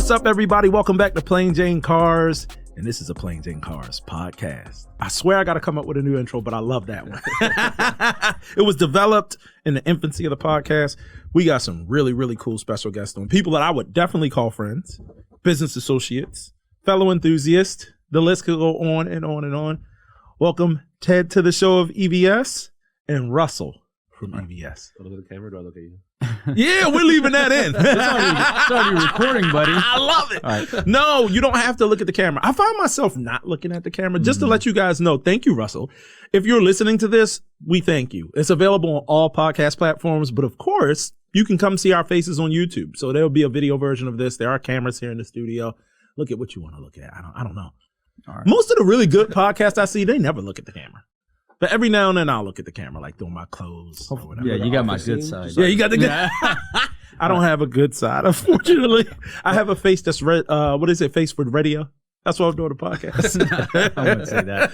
What's up, everybody? Welcome back to Plain Jane Cars, and this is a Plain Jane Cars podcast. I swear I got to come up with a new intro, but I love that one. It was developed in the infancy of the podcast. We got some really, really cool special guests on, people that I would definitely call friends, business associates, fellow enthusiasts. The list could go on and on and on. Welcome, Ted, to the show of EVS, and Russell from EVS. Do I look at the camera or do I look at you? Yeah, we're leaving that in. It's already recording, buddy. I love it. All right. No, you don't have to look at the camera. I find myself not looking at the camera just to let you guys know. Thank you, Russell. If you're listening to this, we thank you. It's available on all podcast platforms, but of course, you can come see our faces on YouTube. So there'll be a video version of this. There are cameras here in the studio. Look at what you want to look at. I don't know. All right. Most of the really good podcasts I see, they never look at the camera. But every now and then I'll look at the camera, like doing my clothes or whatever. Yeah, you got my good side. Yeah, you got the good. I don't have a good side, unfortunately. I have a face that's face for radio. That's why I'm doing the podcast. I wouldn't say that.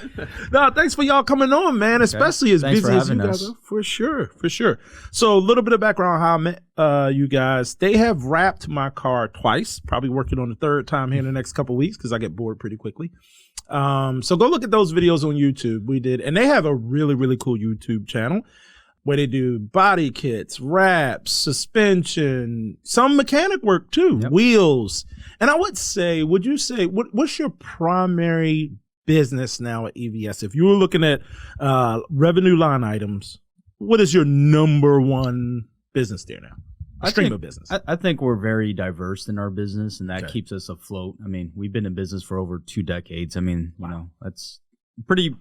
No, thanks for y'all coming on, man. Especially as Thanks busy for as you having guys us. are. For sure. So a little bit of background on how I met you guys. They have wrapped my car twice. Probably working on the third time here in the next couple of weeks because I get bored pretty quickly. So go look at those videos on YouTube. We did, and they have a really, really cool YouTube channel where they do body kits, wraps, suspension, some mechanic work too, wheels. And I would say, would you say, what's your primary business now at EVS? If you were looking at revenue line items, what is your number one business there now? Stream of business. I think we're very diverse in our business, and that keeps us afloat. I mean, we've been in business for over 2 decades. I mean, you know, that's pretty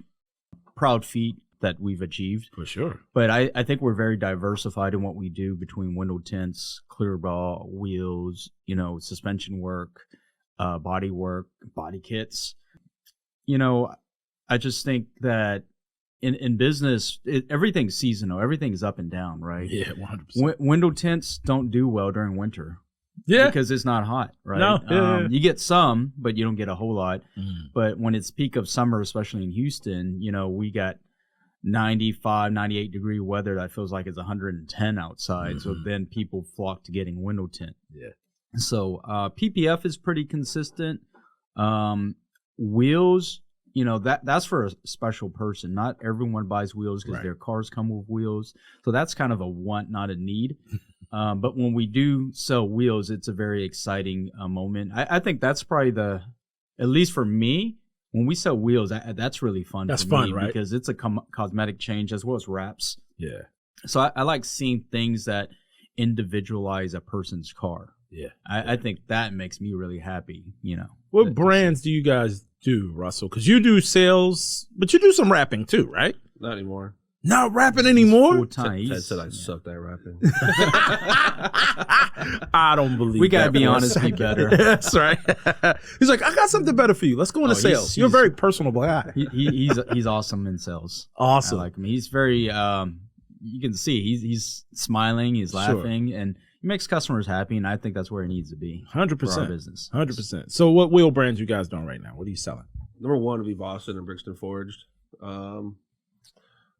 proud feat that we've achieved. For sure. But I think we're very diversified in what we do between window tints, clear ball, wheels, you know, suspension work, body work, body kits. You know, I just think that in business, everything's seasonal. Everything's up and down, right? Yeah, 100%. Window tints don't do well during winter. Yeah. Because it's not hot, right? No, yeah. You get some, but you don't get a whole lot. But when it's peak of summer, especially in Houston, you know, we got 95, 98 degree weather that feels like it's 110 outside. So then people flock to getting window tint. Yeah. So PPF is pretty consistent. Wheels, you know, that's for a special person. Not everyone buys wheels because their cars come with wheels. So that's kind of a want, not a need. But when we do sell wheels, it's a very exciting moment. I think that's probably at least for me, when we sell wheels, that's really fun. That's for fun, me right? Because it's a cosmetic change as well as wraps. Yeah. So I like seeing things that individualize a person's car. Yeah. I think that makes me really happy, you know. What brands do you guys do, Russell? Because you do sales, but you do some rapping too, right? Not anymore. Not rapping anymore? Full time. Ted said I sucked at rapping. I don't believe We gotta that be for a honest, be second. better. That's right. He's like, I got something better for you. Let's go into sales. You're a very personable guy. He's awesome in sales. Awesome. I like him. He's very you can see he's smiling, he's laughing, and he makes customers happy, and I think that's where he needs to be. 100%. For our business. 100%. So what wheel brands you guys doing right now? What are you selling? Number one would be Boston and Brixton Forged.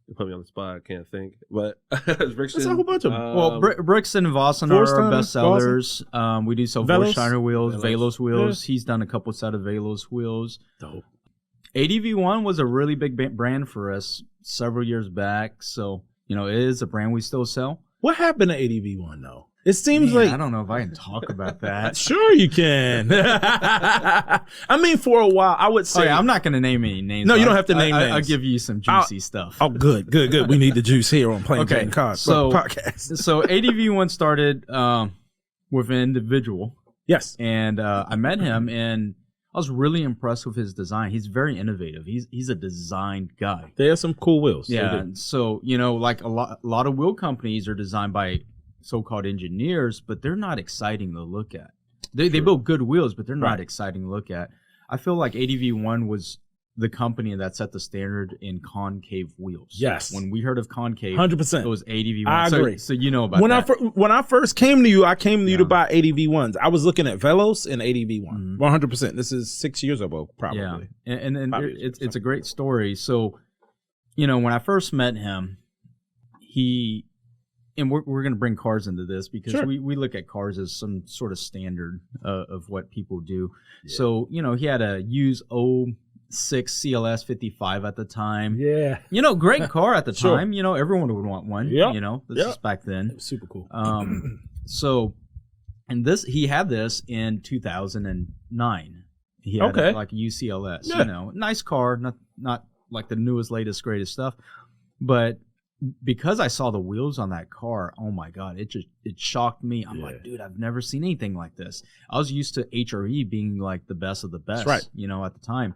You put me on the spot. I can't think. But Brixton. There's a whole bunch of them. Well, Brixton and Vossen are our Vorsteiner, best sellers. We do sell Velos? Vorsteiner wheels, Velos. Velos wheels. He's done a couple set of Velos wheels. Dope. ADV1 was a really big brand for us several years back. So, you know, it is a brand we still sell. What happened to ADV1 though? It seems Man, like I don't know if I can talk about that. Sure you can. I mean, for a while, I would say. I'm not going to name any names. No, you don't have to name names. I'll give you some juicy stuff. Oh, good. We need the juice here on Plain Jane Cars podcast. So ADV1 started with an individual. Yes. And I met him, and I was really impressed with his design. He's very innovative. He's a design guy. They have some cool wheels. Yeah. So, you know, like a lot of wheel companies are designed by so-called engineers, but they're not exciting to look at. They build good wheels, but they're not exciting to look at. I feel like ADV1 was the company that set the standard in concave wheels. Yes. When we heard of concave, 100%. it was ADV1. I agree. So you know about that. When I first came to you, I came to you to buy ADV1s. I was looking at Velos and ADV1. 100%. This is 6 years ago, probably. Yeah. And it's a great story. So, you know, when I first met him, he and we're going to bring cars into this because Sure. we look at cars as some sort of standard of what people do. Yeah. So, he had a used 06 CLS 55 at the time. Yeah. Great car at the Sure. time. Everyone would want one. Yep. This is back then. Super cool. So, and he had this in 2009. He had like a UCLS, nice car, not like the newest, latest, greatest stuff. But because I saw the wheels on that car, oh my God, it shocked me. I'm like, dude, I've never seen anything like this. I was used to HRE being like the best of the best, right. At the time.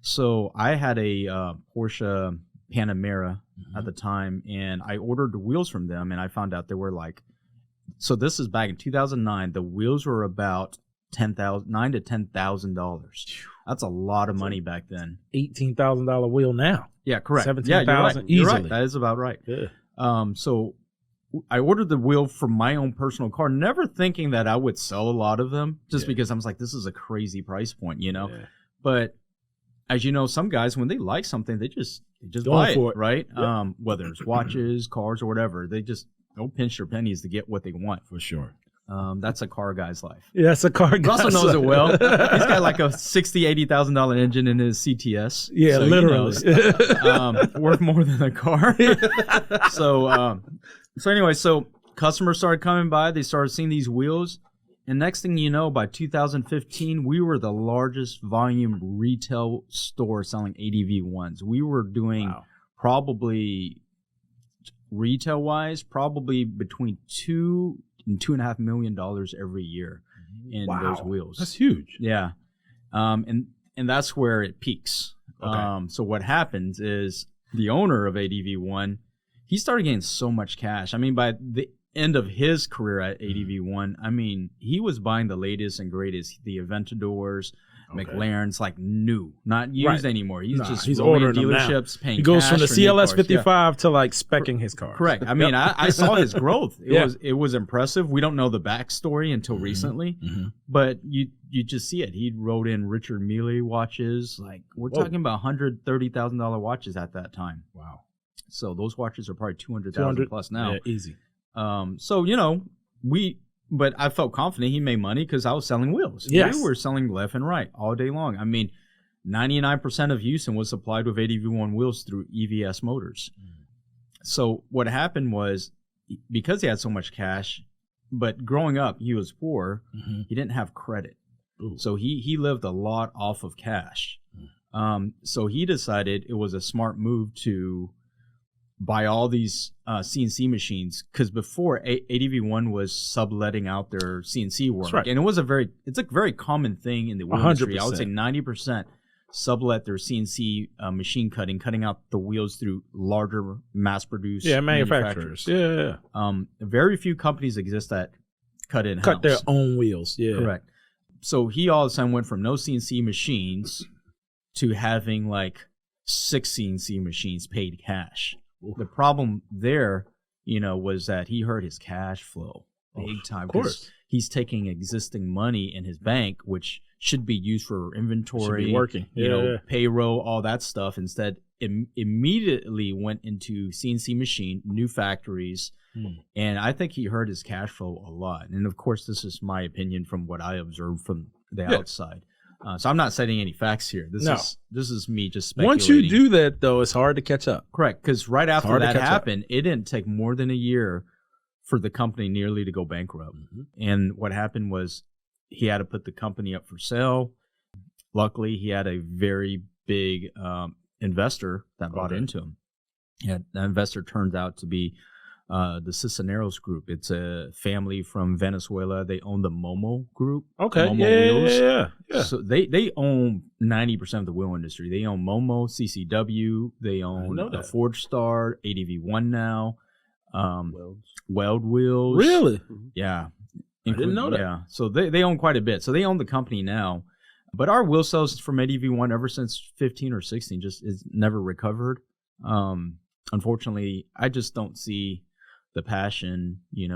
So I had a Porsche Panamera at the time, and I ordered the wheels from them, and I found out they were like, so this is back in 2009. The wheels were about $9,000 to $10,000. That's a lot of money back then. $18,000 wheel now. Yeah, correct. 17,000 You're easily. right. That is about right. Yeah. So I ordered the wheel for my own personal car, never thinking that I would sell a lot of them, just because I was like, this is a crazy price point, Yeah. But as you know, some guys, when they like something, they just buy it, right? Yep. Whether it's watches, cars, or whatever, they'll pinch their pennies to get what they want. For sure. That's a car guy's life. Yeah, it's a car guy's Russell knows it well. He's got like a $60,000-$80,000 engine in his CTS. Yeah, so literally. Worth more than a car. So anyway, customers started coming by. They started seeing these wheels. And next thing you know, by 2015, we were the largest volume retail store selling ADV1s. We were doing probably, retail-wise, probably between $2 and $2.5 million every year in those wheels. That's huge. Yeah. And that's where it peaks. Okay. So what happens is the owner of ADV1, he started getting so much cash. I mean, by the end of his career at ADV1, I mean, he was buying the latest and greatest, the Aventadors, McLarens, like new, not used anymore. He's ordering dealerships, paying. He goes cash from the for new CLS cars. 55 to like specking his car. Correct. I mean, I saw his growth. It was impressive. We don't know the backstory until recently, but you just see it. He wrote in Richard Mille watches. Like we're talking about $130,000 watches at that time. Wow. So those watches are probably 200,000 plus now. Yeah, easy. So but I felt confident he made money because I was selling wheels. Yes. We were selling left and right all day long. I mean, 99% of Houston was supplied with ADV1 wheels through EVS motors. So what happened was, because he had so much cash, but growing up he was poor, he didn't have credit. Ooh. So he lived a lot off of cash. So he decided it was a smart move to buy all these CNC machines, because before ADV1 was subletting out their CNC work, and it's a very common thing in the wheel industry. I would say 90% sublet their CNC machine cutting out the wheels through larger mass-produced manufacturers. Yeah. Very few companies exist that cut their own wheels. Yeah, correct. So he all of a sudden went from no CNC machines to having like 6 CNC machines paid cash. The problem there, was that he hurt his cash flow big time. Of course. He's taking existing money in his bank, which should be used for inventory, should be working. Payroll, all that stuff. Instead, immediately went into CNC machine, new factories. And I think he hurt his cash flow a lot. And of course, this is my opinion from what I observed from the outside. So I'm not citing any facts here. This is me just speculating. Once you do that, though, it's hard to catch up. Correct, because right after that happened, it didn't take more than a year for the company nearly to go bankrupt. And what happened was he had to put the company up for sale. Luckily, he had a very big investor that bought into him. Yeah, that investor turned out to be the Cisneros Group. It's a family from Venezuela. They own the Momo Group. Okay. Momo Wheels. Yeah. So they own 90% of the wheel industry. They own Momo, CCW. They own Ford Star, ADV1 now. Weld Wheels. Really? Yeah. I didn't know that. Yeah. So they own quite a bit. So they own the company now. But our wheel sales from ADV1 ever since 15 or 16 just is never recovered. Unfortunately, I just don't see the passion, in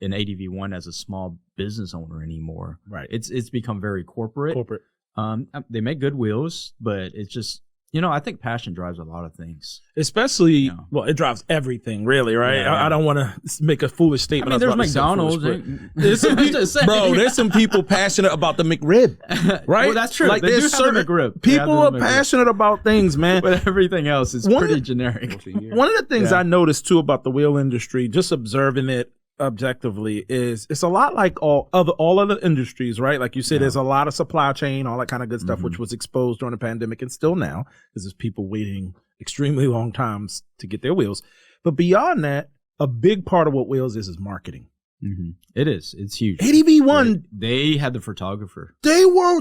ADV1 as a small business owner anymore. Right. It's become very corporate. They make good wheels, but it's just I think passion drives a lot of things. Especially, well, it drives everything, really, right? Yeah. I don't want to make a foolish statement. I mean, there's McDonald's. There's some people, bro, there's some people passionate about the McRib, right? Well, that's true. Like, they there's do have the certain McRib. people are passionate about things, man. But everything else is pretty generic. One of the things I noticed, too, about the wheel industry, just observing it objectively, is it's a lot like all other industries, right? Like you said, there's a lot of supply chain, all that kind of good stuff, which was exposed during the pandemic and still now, because there's people waiting extremely long times to get their wheels. But beyond that, a big part of what wheels is marketing. It is. It's huge. ADV1, they had the photographer. They were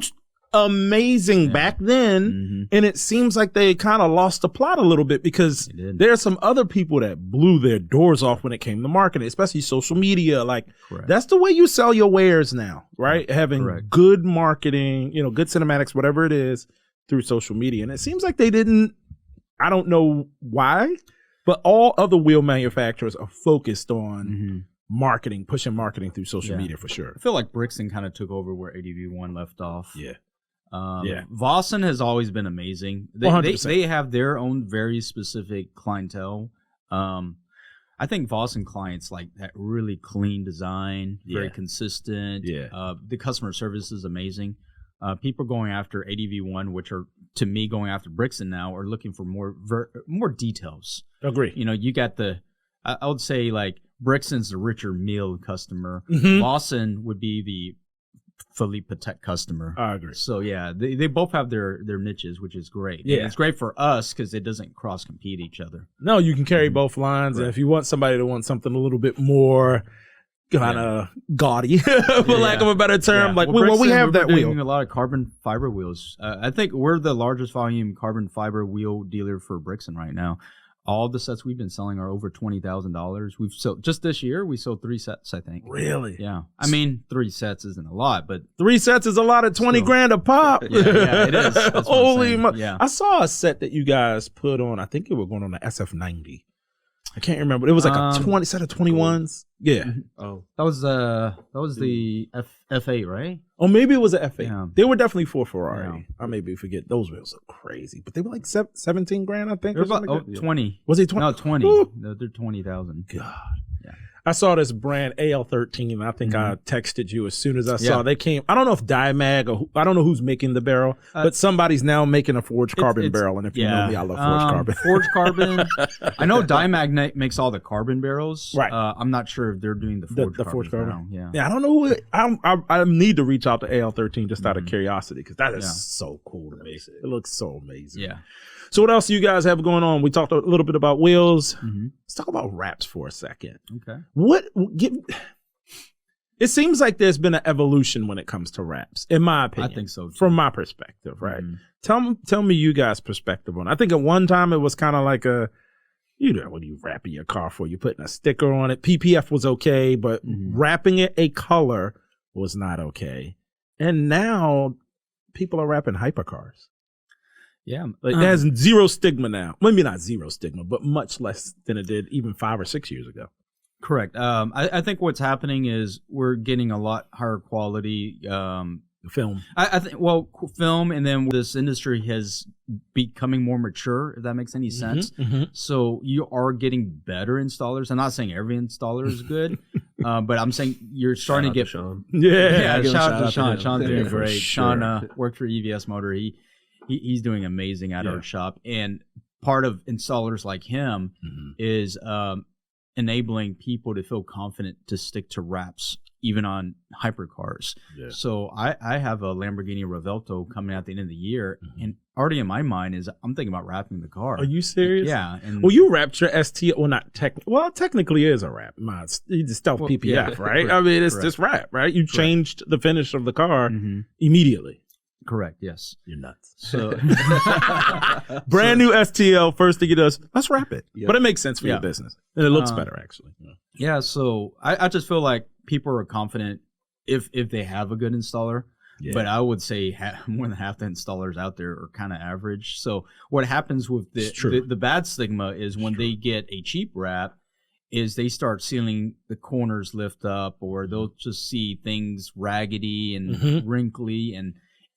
amazing back then, and it seems like they kind of lost the plot a little bit, because there are some other people that blew their doors off when it came to marketing, especially social media. Like, that's the way you sell your wares now, right? Having good marketing, good cinematics, whatever it is, through social media. And it seems like they didn't, I don't know why, but all other wheel manufacturers are focused on marketing, pushing marketing through social media for sure. I feel like Brixton kind of took over where ADV1 left off. Yeah. Vossen has always been amazing. They have their own very specific clientele. I think Vossen clients like that really clean design, very consistent. The customer service is amazing. People going after ADV1, which are, to me, going after Brixton now, are looking for more details. Agree. You got I would say, like, Brixton's the richer meal customer. Vossen would be the Philippe Patek customer. I agree. So they both have their niches, which is great. Yeah, and it's great for us because it doesn't cross compete each other. No, you can carry both lines, and if you want somebody to want something a little bit more kind of gaudy, for lack of a better term, like we have that wheel. A lot of carbon fiber wheels. I think we're the largest volume carbon fiber wheel dealer for Brixton right now. All the sets we've been selling are over $20,000. We've sold, just this year, we sold 3 sets, I think. Really? Yeah. I mean, 3 sets isn't a lot, but 3 sets is a lot of 20 grand a pop. Yeah, it is. Holy moly. I saw a set that you guys put on, I think it was going on the SF90. I can't remember. It was like a set of 21s. Yeah. Oh, that was the F8, right? Oh, maybe it was an F8. Yeah. They were definitely for Ferrari. I maybe forget. Those wheels are crazy, but they were like 17 grand, I think. They're about 20. Was it 20? No, 20. No, they're 20,000. God. I saw this brand AL13, and I think I texted you as soon as I saw they came. I don't know if Dimag or I don't know who's making the barrel, but somebody's now making a forged carbon barrel. And if you know me, I love forged carbon. Forged carbon. I know Dimag makes all the carbon barrels. Right. I'm not sure if they're doing the forged carbon. Now. Yeah, I don't know. I need to reach out to AL13 just out of curiosity, because that is so cool to me. It looks so amazing. Yeah. So what else do you guys have going on? We talked a little bit about wheels. Let's talk about wraps for a second. Okay. It seems like there's been an evolution when it comes to wraps, in my opinion. I think so, too. From my perspective, right? Tell me you guys' perspective on it. I think at one time it was kind of like what are you wrapping your car for? You're putting a sticker on it. PPF was okay, but wrapping it a color was not okay. And now people are wrapping hypercars. Yeah. It has zero stigma now. Maybe not zero stigma, but much less than it did even 5 or 6 years ago. Correct. I think what's happening is we're getting a lot higher quality film. I think film, and then this industry has becoming more mature, if that makes any sense. So you are getting better installers. I'm not saying every installer is good, but I'm saying you're starting to get Sean. Shout out to Sean. Sean's doing great. Sure. Sean worked for EVS Motor. He's doing amazing at our shop, and part of installers like him is enabling people to feel confident to stick to wraps even on hypercars. So I have a Lamborghini Revelto coming out at the end of the year, and already in my mind is I'm thinking about wrapping the car. Are you serious? Yeah. And you wrapped your ST. Well, not technically it is a wrap. It's stealth PPF, right? Correct, I mean, it's just wrap, right? You changed the finish of the car immediately. Correct. Yes. You're nuts. So brand new STL. First thing it does, let's wrap it. But it makes sense for your business, and it looks better actually. Yeah. So I just feel like people are confident if they have a good installer. But I would say more than half the installers out there are kind of average. So what happens with the bad stigma is when they get a cheap wrap, is they start seeing the corners lift up, or they'll just see things raggedy and wrinkly,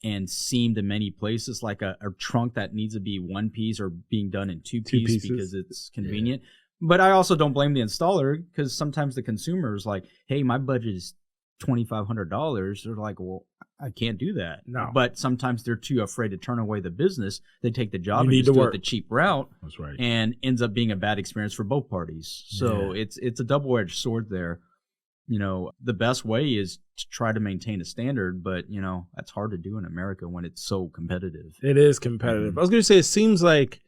and seamed in many places, like a trunk that needs to be one piece or being done in two pieces because it's convenient. But I also don't blame the installer, because sometimes the consumer is like, hey, my budget is $2,500. They're like, well, I can't do that. No. But sometimes they're too afraid to turn away the business. They take the job You and need just to do work. it the cheap route. That's right. And ends up being a bad experience for both parties. So it's a double-edged sword there. You know, the best way is to try to maintain a standard, but, you know, that's hard to do in America when it's so competitive. It is competitive. I was going to say, it seems like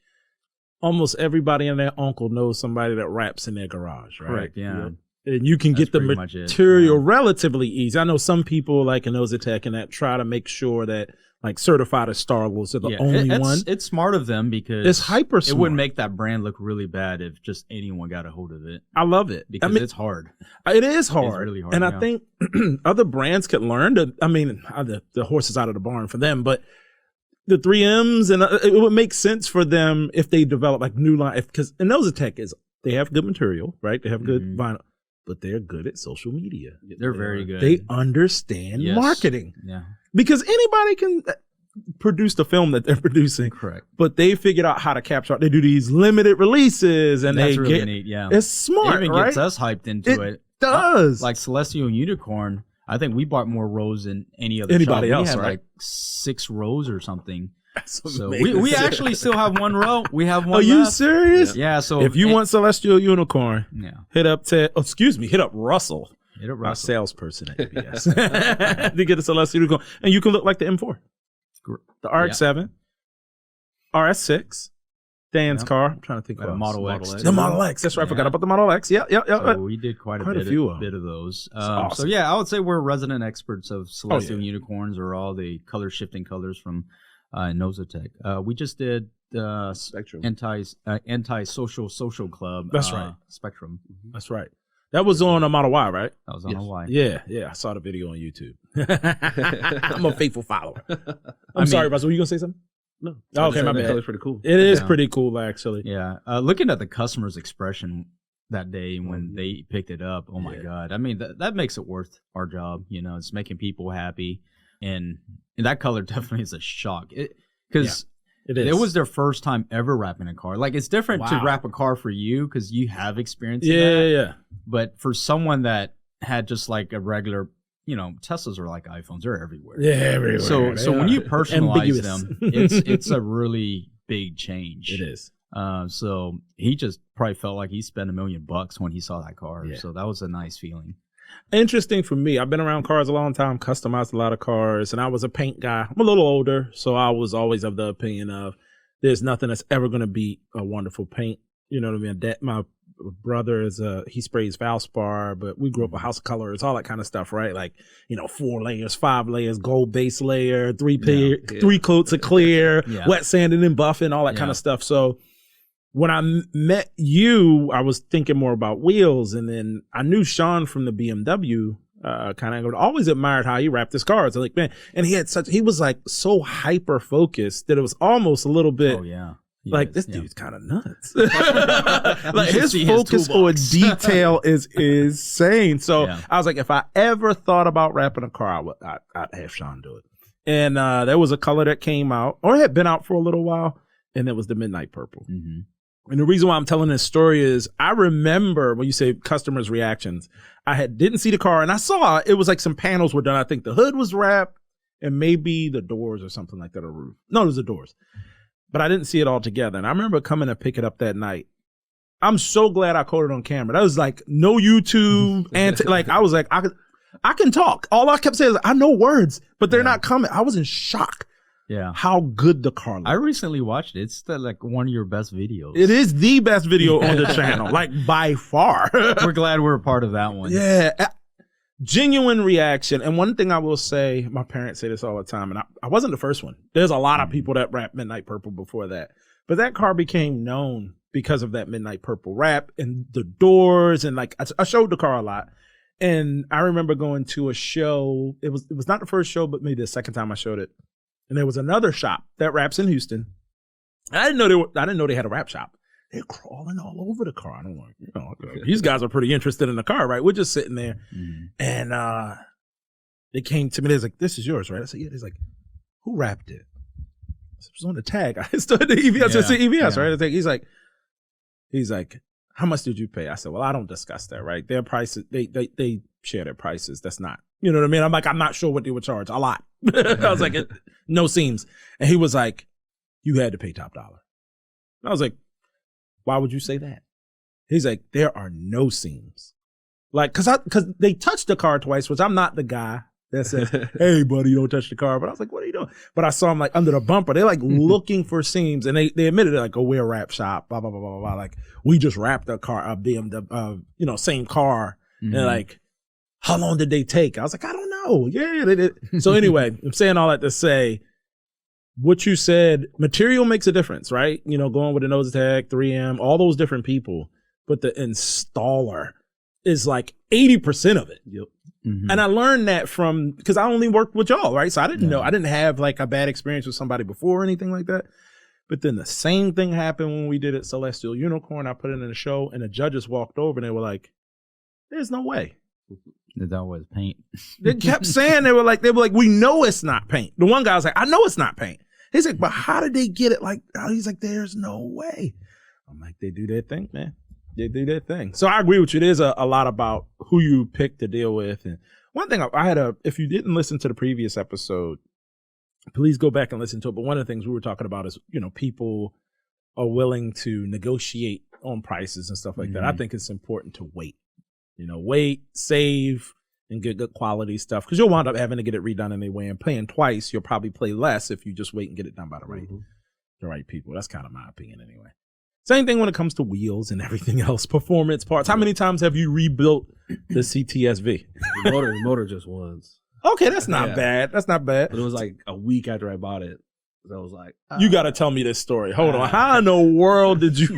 almost everybody and their uncle knows somebody that wraps in their garage, right? Correct, yeah. And you can That's get the pretty much it, material relatively easy. I know some people like Inozetek and that try to make sure that like certified as Star Wars are the only one. It's smart of them because it's hyper smart. It wouldn't make that brand look really bad if just anyone got a hold of it. I love it. Because it's hard. It is hard. It's really hard. And I think other brands could learn to, I mean, the horse is out of the barn for them, but the 3Ms, and it would make sense for them if they develop like new line, because Inozetek they have good material, right? They have good vinyl, but they're good at social media. They're very good. They understand marketing. Yeah. Because anybody can produce the film that they're producing. Correct. But they figured out how to capture. They do these limited releases, and that's they really get neat. Yeah, it's smart. It even right? gets us hyped into it. Does like Celestial Unicorn. I think we bought more rows than anybody shop. else. We had right? like 6 rows or something. That's so amazing. we actually still have 1 row. We have one. Are you left. serious? Yeah. So if you want Celestial Unicorn, hit up hit up Russell. Hit up Russell, our salesperson at EVS, to get a Celestial Unicorn, and you can look like the M4, the RX-7, RS6. Dan's car. I'm trying to think of Model X. The Model X. That's right. I forgot about the Model X. Yeah. So we did quite a bit of those. Awesome. So yeah, I would say we're resident experts of Celestial Unicorns, or all the color shifting colors from Inozetek. We just did Spectrum. anti-social club. That's right. Spectrum. That's right. That was on a Model Y, right? That was on a Y. Yeah. I saw the video on YouTube. I'm a faithful follower. I'm sorry, Russell. Were you gonna say something? No. Okay, my bad. That color's pretty cool. It is pretty cool, actually. Yeah. Looking at the customer's expression that day when they picked it up, oh my God. I mean, that makes it worth our job. You know, it's making people happy. And that color definitely is a shock. Because it was their first time ever wrapping a car. Like, it's different to wrap a car for you because you have experience in that. Yeah. But for someone that had just like a regular, you know, Teslas are like iPhones. They're everywhere. Yeah, everywhere. So when you personalize them, it's a really big change. It is. So he just probably felt like he spent $1 million when he saw that car. Yeah. So that was a nice feeling. Interesting for me. I've been around cars a long time, customized a lot of cars, and I was a paint guy. I'm a little older, so I was always of the opinion of there's nothing that's ever going to beat a wonderful paint. You know what I mean? My brother he sprays Valspar, but we grew up with house colors, all that kind of stuff, right? Like, you know, 4 layers, 5 layers, gold base layer, 3 coats of clear, wet sanding and buffing, all that kind of stuff. So when I met you, I was thinking more about wheels, and then I knew Sean from the BMW kind of always admired how he wrapped his cars. I'm like, man, and he was like so hyper focused that it was almost a little bit like this dude's kind of nuts. Like his focus on detail is insane. So I was like, if I ever thought about wrapping a car, I'd have Sean do it. And there was a color that came out, or had been out for a little while, and it was the midnight purple. Mm-hmm. And the reason why I'm telling this story is I remember when you say customers' reactions, I didn't see the car, and I saw it was like some panels were done. I think the hood was wrapped and maybe the doors or something like that, or roof. No, it was the doors. But I didn't see it all together. And I remember coming to pick it up that night. I'm so glad I caught it on camera. That was like no YouTube. And like, I was like, I can talk. All I kept saying is, I know words, but they're not coming. I was in shock. Yeah. How good the car looked. I recently watched it. It's like one of your best videos. It is the best video on the channel, like by far. We're glad we're a part of that one. Yeah. Genuine reaction. And one thing I will say, my parents say this all the time, and I wasn't the first one. There's a lot of people that wrapped Midnight Purple before that. But that car became known because of that Midnight Purple wrap and the doors. And like, I showed the car a lot. And I remember going to a show. It was not the first show, but maybe the second time I showed it. And there was another shop that wraps in Houston. I didn't know they had a wrap shop. They're crawling all over the car. I'm like, you know, these guys are pretty interested in the car, right? We're just sitting there. And they came to me. They're like, this is yours, right? I said, yeah. They're like, who wrapped it? It was on the tag. I still had the EVS. It's the EVS, right? He's like, how much did you pay? I said, well, I don't discuss that, right? Their prices, they share their prices. That's not, you know what I mean? I'm like, I'm not sure what they would charge. A lot. I was like, no seams. And he was like, you had to pay top dollar. I was like, why would you say that? He's like, there are no seams. Like, cause they touched the car twice, which I'm not the guy that says, hey buddy, don't touch the car. But I was like, what are you doing? But I saw him like under the bumper. They're like looking for seams, and they admitted it, like, oh, we're a wrap shop, blah, blah, blah, blah, blah. Like, we just wrapped a car, a BMW, same car. Mm-hmm. And like, how long did they take? I was like, I don't know. Yeah, they did. So anyway, I'm saying all that to say, what you said, material makes a difference, right? You know, going with Inozetek, 3M, all those different people. But the installer is like 80% of it. Yep. Mm-hmm. And I learned that because I only worked with y'all, right? So I didn't know. I didn't have like a bad experience with somebody before or anything like that. But then the same thing happened when we did it Celestial Unicorn. I put it in the show, and the judges walked over and they were like, there's no way. That was paint. They kept saying, they were like, we know it's not paint. The one guy was like, I know it's not paint. He's like, but how did they get it? Like, he's like, there's no way. I'm like, they do their thing, man. They do their thing. So I agree with you. There's a lot about who you pick to deal with. And one thing if you didn't listen to the previous episode, please go back and listen to it. But one of the things we were talking about is, people are willing to negotiate on prices and stuff like that. I think it's important to wait. Wait, save, and get good quality stuff. Because you'll wind up having to get it redone anyway, and paying twice. You'll probably pay less if you just wait and get it done by the right people. That's kind of my opinion anyway. Same thing when it comes to wheels and everything else, performance parts. How many times have you rebuilt the CTSV? The motor just once. Okay, that's not bad. That's not bad. But it was like a week after I bought it. So I was like, you got to tell me this story. Hold on. How in the world did you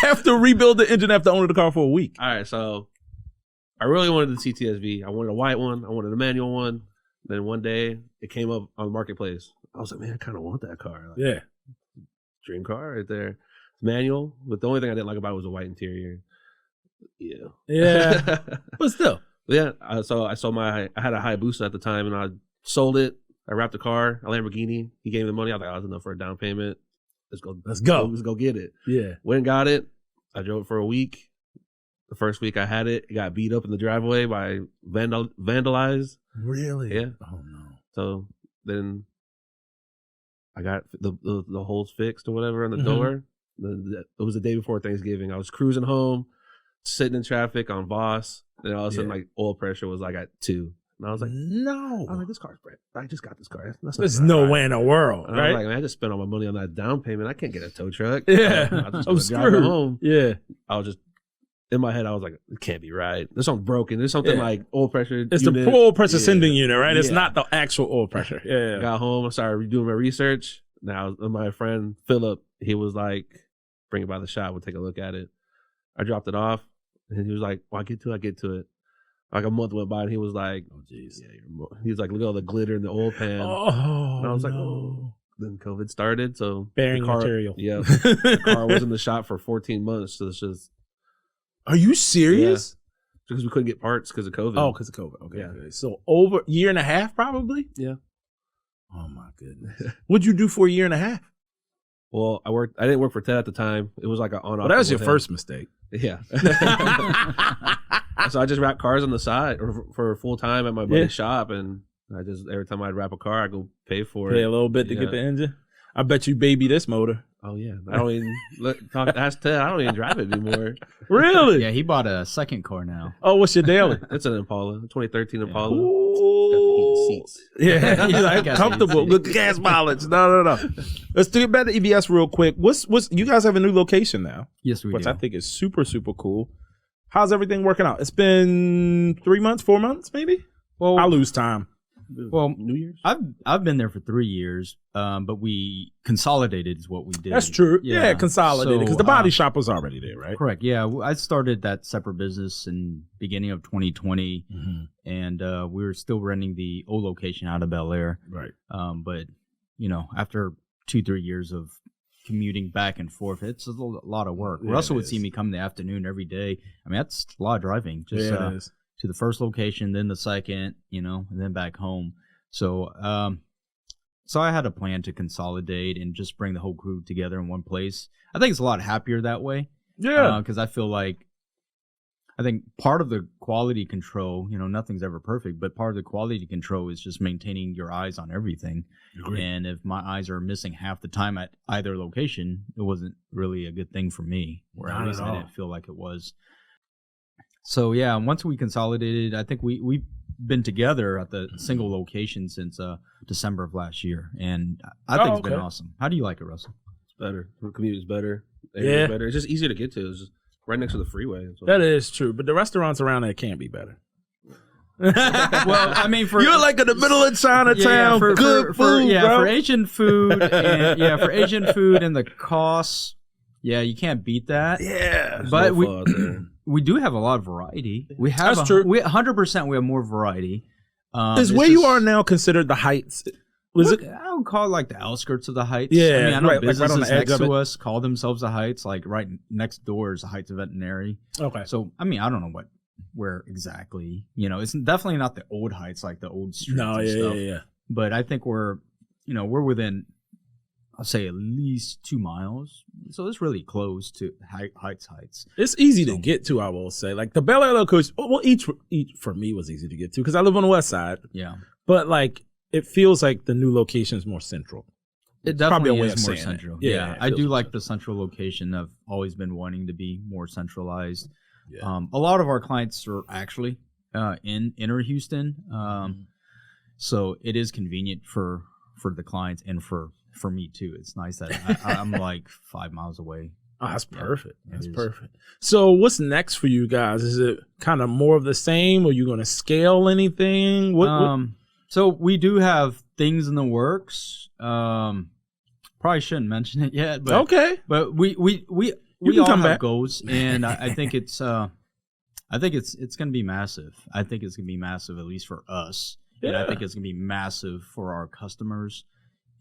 have to rebuild the engine after owning the car for a week? All right, so I really wanted the CTSV. I wanted a white one. I wanted a manual one. Then one day it came up on the marketplace. I was like, man, I kind of want that car. Like, yeah. Dream car right there. Manual, but the only thing I didn't like about it was a white interior. Yeah, but still, yeah. So I had a Hayabusa at the time, and I sold it. I wrapped the car, a Lamborghini. He gave me the money. I was like, that's enough for a down payment. Let's go get it. Yeah, went and got it. I drove it for a week. The first week I had it, it got beat up in the driveway by vandalized. Really? Yeah. Oh no. So then I got the holes fixed or whatever on the door. It was the day before Thanksgiving. I was cruising home, sitting in traffic on Voss, and all of a sudden, like, oil pressure was like at 2. And I was like, no. I was like, this car's brand. I just got this car. There's no way in the world, and right? I was like, man, I just spent all my money on that down payment. I can't get a tow truck. Yeah. I'm screwed. Home. Yeah. I was just, in my head, I was like, it can't be right. There's something broken. There's something like oil pressure. It's unit. the oil pressure sending unit, right? It's not the actual oil pressure. Yeah. I got home. I started doing my research. Now, my friend Philip, he was like, bring it by the shop. We'll take a look at it. I dropped it off, and he was like, well, I get to it. Like a month went by, and he was like, oh, jeez. Yeah, he was like, look at all the glitter in the oil pan. Oh, and I was like, oh. Then COVID started, so bearing material. Yeah. The car was in the shop for 14 months, so it's just. Are you serious? Yeah. Because we couldn't get parts because of COVID. Oh, because of COVID. Okay. Yeah. So over a year and a half, probably? Yeah. Oh, my goodness. What'd you do for a year and a half? Well, I didn't work for Ted at the time. It was like an on-off. Well, that was your first mistake. Yeah. So I just wrapped cars on the side for full time at my buddy's shop, and I just every time I'd wrap a car, I go pay for it. Pay a little bit to get the engine. I bet you baby this motor. Oh yeah, I don't even ask Ted. I don't even drive it anymore. Really? Yeah, he bought a second car now. Oh, what's your daily? It's an Impala, 2013 Impala. Ooh. Got the heated seats. Yeah, he's like comfortable, good gas mileage. No. Let's get back to EVS real quick. What's you guys have a new location now? Yes, we do. Which I think is super, super cool. How's everything working out? It's been 3 months, 4 months, maybe. Well, I lose time. Well, New Year's. I've been there for 3 years, but we consolidated is what we did. That's true. Yeah, consolidated because the body shop was already there, right? Correct. Yeah, I started that separate business in beginning of 2020, and we were still renting the old location out of Bel Air. Right. But after 2-3 years of commuting back and forth, it's a lot of work. Yeah, Russell would see me come in the afternoon every day. I mean, that's a lot of driving. Just to the first location, then the second, and then back home. So so I had a plan to consolidate and just bring the whole crew together in one place. I think it's a lot happier that way. Yeah. Because I think part of the quality control, nothing's ever perfect, but part of the quality control is just maintaining your eyes on everything. Agreed. And if my eyes are missing half the time at either location, it wasn't really a good thing for me, or Not at least at I all. didn't feel like it was. So yeah, once we consolidated, I think we've been together at the single location since December of last year, and I think it's been awesome. How do you like it, Russell? It's better. The commute is better. Yeah. It's better. It's just easier to get to. It's just right next to the freeway. So. That is true, but the restaurants around there can't be better. Well, I mean, you're like in the middle of Chinatown, for good food, bro. for Asian food, for Asian food and the costs, you can't beat that. Yeah, but we do have a lot of variety. We have That's true. 100%. We have more variety. Is where you are now considered the Heights? I would call it like the outskirts of the Heights. Yeah, I mean, I know right, businesses like right on the edge next of to it. us call themselves the Heights. Like right next door is the Heights Veterinary. Okay. So I mean, I don't know where exactly. It's definitely not the old Heights, like the old streets. No, and stuff. yeah. But I think we're within, I'll say at least 2 miles. So it's really close to Heights. It's easy to get to, I will say. Like the Bel Air location, well, each for me was easy to get to because I live on the west side. Yeah. But like, it feels like the new location is more central. It definitely probably a way is of more saying central. it. Yeah, it I feels do more like central. the central location. I've always been wanting to be more centralized. Yeah. A lot of our clients are actually in inner Houston, so it is convenient for the clients and for me too. It's nice that I'm like 5 miles away. Oh, that's perfect. That's is. perfect. So what's next for you guys? Is it kind of more of the same? Or are you going to scale anything? What? So we do have things in the works. Probably shouldn't mention it yet, but Okay. But we can all come have back. goals, and I think it's going to be massive. I think it's going to be massive, at least for us, and I think it's going to be massive for our customers,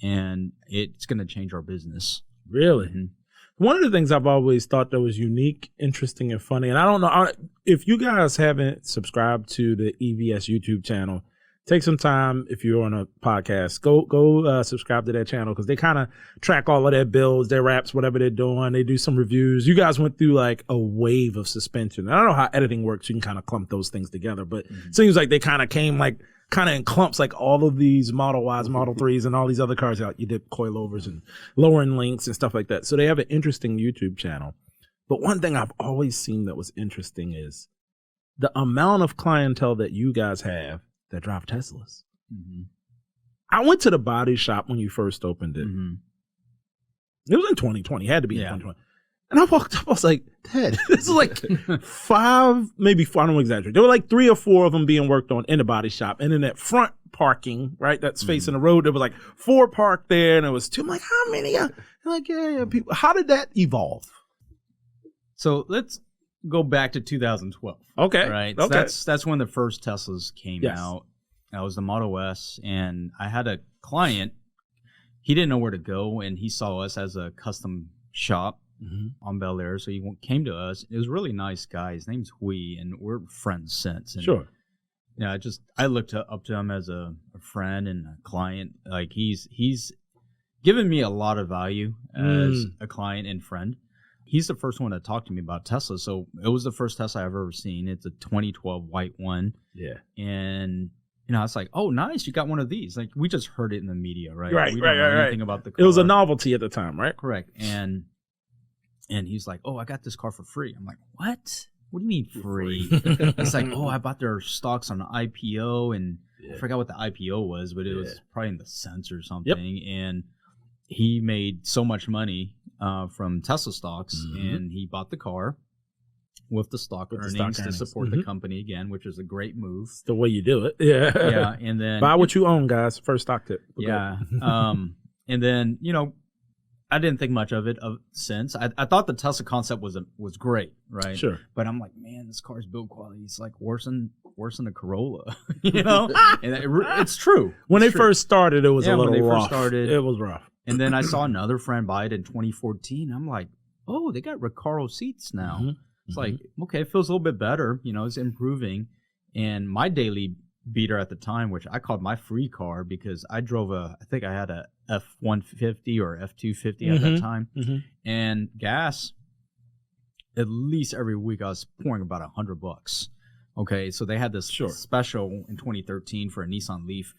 and it's going to change our business. Really? Mhm. One of the things I've always thought that was unique, interesting, and funny, and I don't know if you guys haven't subscribed to the EVS YouTube channel, take some time if you're on a podcast, go subscribe to that channel because they kind of track all of their builds, their wraps, whatever they're doing. They do some reviews. You guys went through like a wave of suspension. I don't know how editing works. You can kind of clump those things together, but it seems like they kind of came like kind of in clumps, like all of these Model Ys, Model 3s, and all these other cars out. You did coilovers and lowering links and stuff like that. So they have an interesting YouTube channel. But one thing I've always seen that was interesting is the amount of clientele that you guys have that drive Teslas. Mm-hmm. I went to the body shop when you first opened it. Mm-hmm. It was in 2020. It had to be in 2020. And I walked up, I was like, Ted, this is like 5, maybe 4, I don't exaggerate. There were like 3 or 4 of them being worked on in the body shop. And in that front parking, right, that's facing the road, there was like 4 parked there and it was 2. I'm like, how many? They're like, yeah, people. How did that evolve? So let's go back to 2012. Okay. Right. Okay. So that's when the first Teslas came out. That was the Model S, and I had a client. He didn't know where to go, and he saw us as a custom shop on Bel Air, so he came to us. It was a really nice guy. His name's Hui, and we're friends since. And, Sure. Yeah, I looked up to him as a friend and a client. Like he's given me a lot of value as a client and friend. He's the first one to talk to me about Tesla. So it was the first Tesla I've ever seen. It's a 2012 white one. Yeah. And it's like, oh, nice, you got one of these. Like we just heard it in the media, right? Right, We don't know right. anything about the car. It was a novelty at the time, right? Correct. And he's like, oh, I got this car for free. I'm like, what? What do you mean free? It's like, oh, I bought their stocks on the IPO, and I forgot what the IPO was, but it was probably in the cents or something. Yep. And he made so much money from Tesla stocks, and he bought the car with the stock earnings to support the company again, which is a great move. It's the way you do it. Yeah. Yeah. And then buy what you own, guys. First stock tip. Yeah. And then, I didn't think much of it since. I thought the Tesla concept was great, right? Sure. But I'm like, man, this car's build quality is like worse than a Corolla, And it's true. When they first started, it was a little rough. It was rough. And then I saw another friend buy it in 2014. I'm like, oh, they got Recaro seats now. It's like, okay, it feels a little bit better. It's improving. And my daily beater at the time, which I called my free car because I drove I think I had a F-150 or F-250 at that time. And gas, at least every week I was pouring about $100. Okay, so they had this special in 2013 for a Nissan Leaf,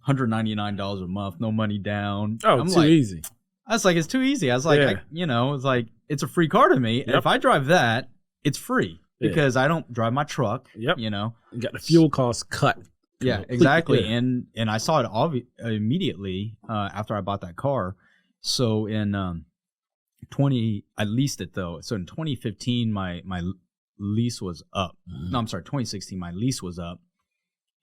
$199 a month, no money down. Oh, too easy. I was like, it's too easy. I was like, it's like, it's a free car to me. And if I drive that, it's free because I don't drive my truck. You know, you got the fuel costs cut. Yeah, exactly. And I saw it immediately after I bought that car. So in I leased it though. So in 2015, my lease was up. No, I'm sorry, 2016, my lease was up,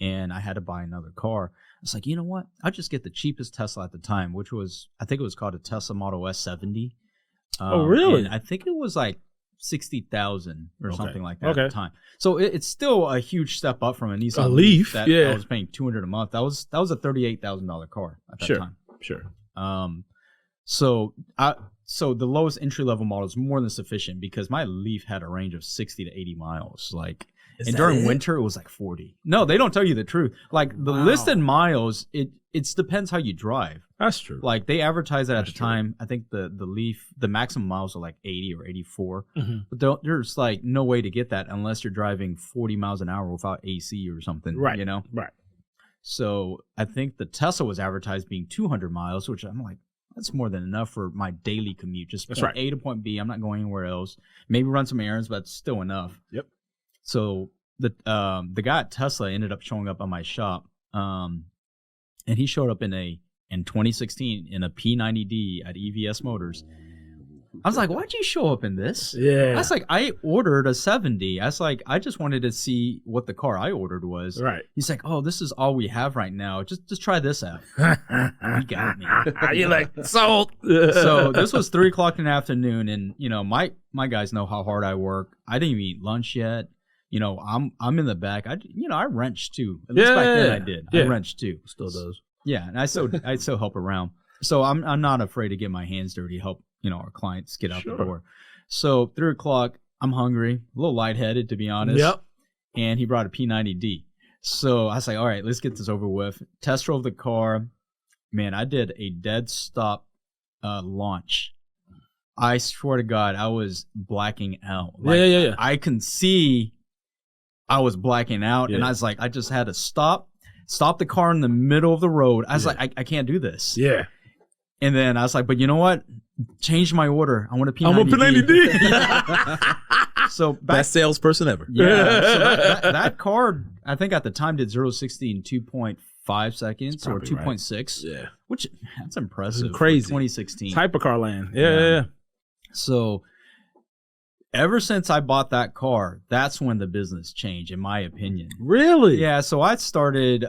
and I had to buy another car. I was like, you know what? I'll just get the cheapest Tesla at the time, which was, I think it was called a Tesla Model S70. Oh, really? And I think it was like 60,000 or something like that at the time. So it's still a huge step up from a Nissan Leaf that I was paying $200 a month. That was a $38,000 car at that time. So the lowest entry level model is more than sufficient because my Leaf had a range of 60 to 80 miles. Like, and during winter it was like 40. No, they don't tell you the truth. Like the listed miles, it depends how you drive. That's true. Like they advertised that at the time. I think the Leaf, the maximum miles are like 80 or 84. But there's like no way to get that unless you're driving 40 miles an hour without AC or something. Right. You know. Right. So I think the Tesla was advertised being 200 miles, which I'm like, that's more than enough for my daily commute. Just point A to point B. I'm not going anywhere else. Maybe run some errands, but it's still enough. Yep. So the guy at Tesla ended up showing up at my shop, and he showed up in 2016 in a P90D at EVS Motors. I was like, why'd you show up in this? Yeah. I was like, I ordered a 70. I was like, I just wanted to see what the car I ordered was. Right. He's like, oh, this is all we have right now. Just try this out. He got me. You're like, sold. So this was 3:00 in the afternoon, and you know, my guys know how hard I work. I didn't even eat lunch yet. You know, I'm in the back. I wrench too. At least back then I did. I wrench too. Still does. Yeah, and I still help around. So I'm not afraid to get my hands dirty, help, you know, our clients get out the door. So 3:00, I'm hungry, a little lightheaded to be honest. Yep. And he brought a P90D. So I was like, all right, let's get this over with. Test drove the car. Man, I did a dead stop launch. I swear to God, I was blacking out. Like, I can see I was blacking out, and I was like, I just had to stop the car in the middle of the road. I was like, I can't do this. Yeah. And then I was like, but you know what? Change my order. I want a P90D. I want a P90D. So best salesperson ever. Yeah. So that car, I think at the time did 0-60 in 2.5 seconds or 2.6. Right. Yeah. Which that's impressive. Crazy. 2016. It's hypercar land. Yeah. So ever since I bought that car, that's when the business changed, in my opinion. Really? Yeah. So I started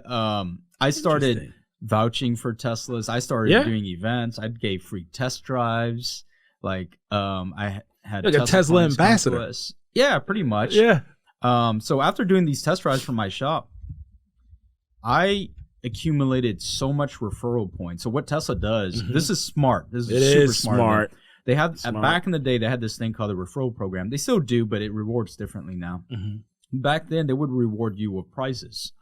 vouching for Teslas. I started doing events. I gave free test drives. Like I had like a Tesla ambassador. Conquest. Yeah, pretty much. Yeah. So after doing these test drives from my shop, I accumulated so much referral points. So what Tesla does, this is smart. This is super smart. They have back in the day they had this thing called the referral program. They still do, but it rewards differently now. Back then they would reward you with prizes.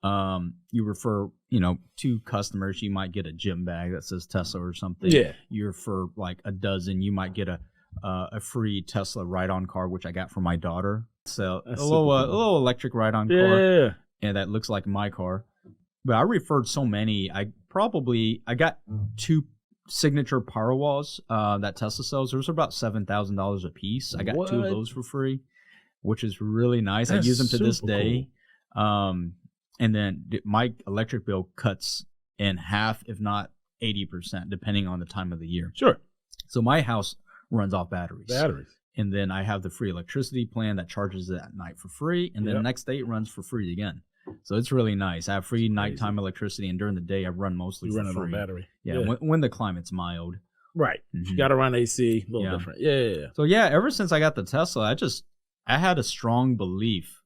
You refer, 2 customers, you might get a gym bag that says Tesla or something. Yeah. You refer like a dozen, you might get a free Tesla ride-on car, which I got for my daughter. So a little electric ride-on car, and that looks like my car. But I referred so many. I got 2 signature power walls that Tesla sells. Those are about $7,000 a piece. I got 2 of those for free, which is really nice. I use them to this day. Cool. And then my electric bill cuts in half, if not 80%, depending on the time of the year. Sure. So my house runs off batteries. Batteries. And then I have the free electricity plan that charges it at night for free. And then the next day it runs for free again. So it's really nice. I have free nighttime electricity, and during the day I run mostly for free. On battery. Yeah. When the climate's mild. Right. You got to run AC. A little different. Yeah. So yeah, ever since I got the Tesla, I had a strong belief.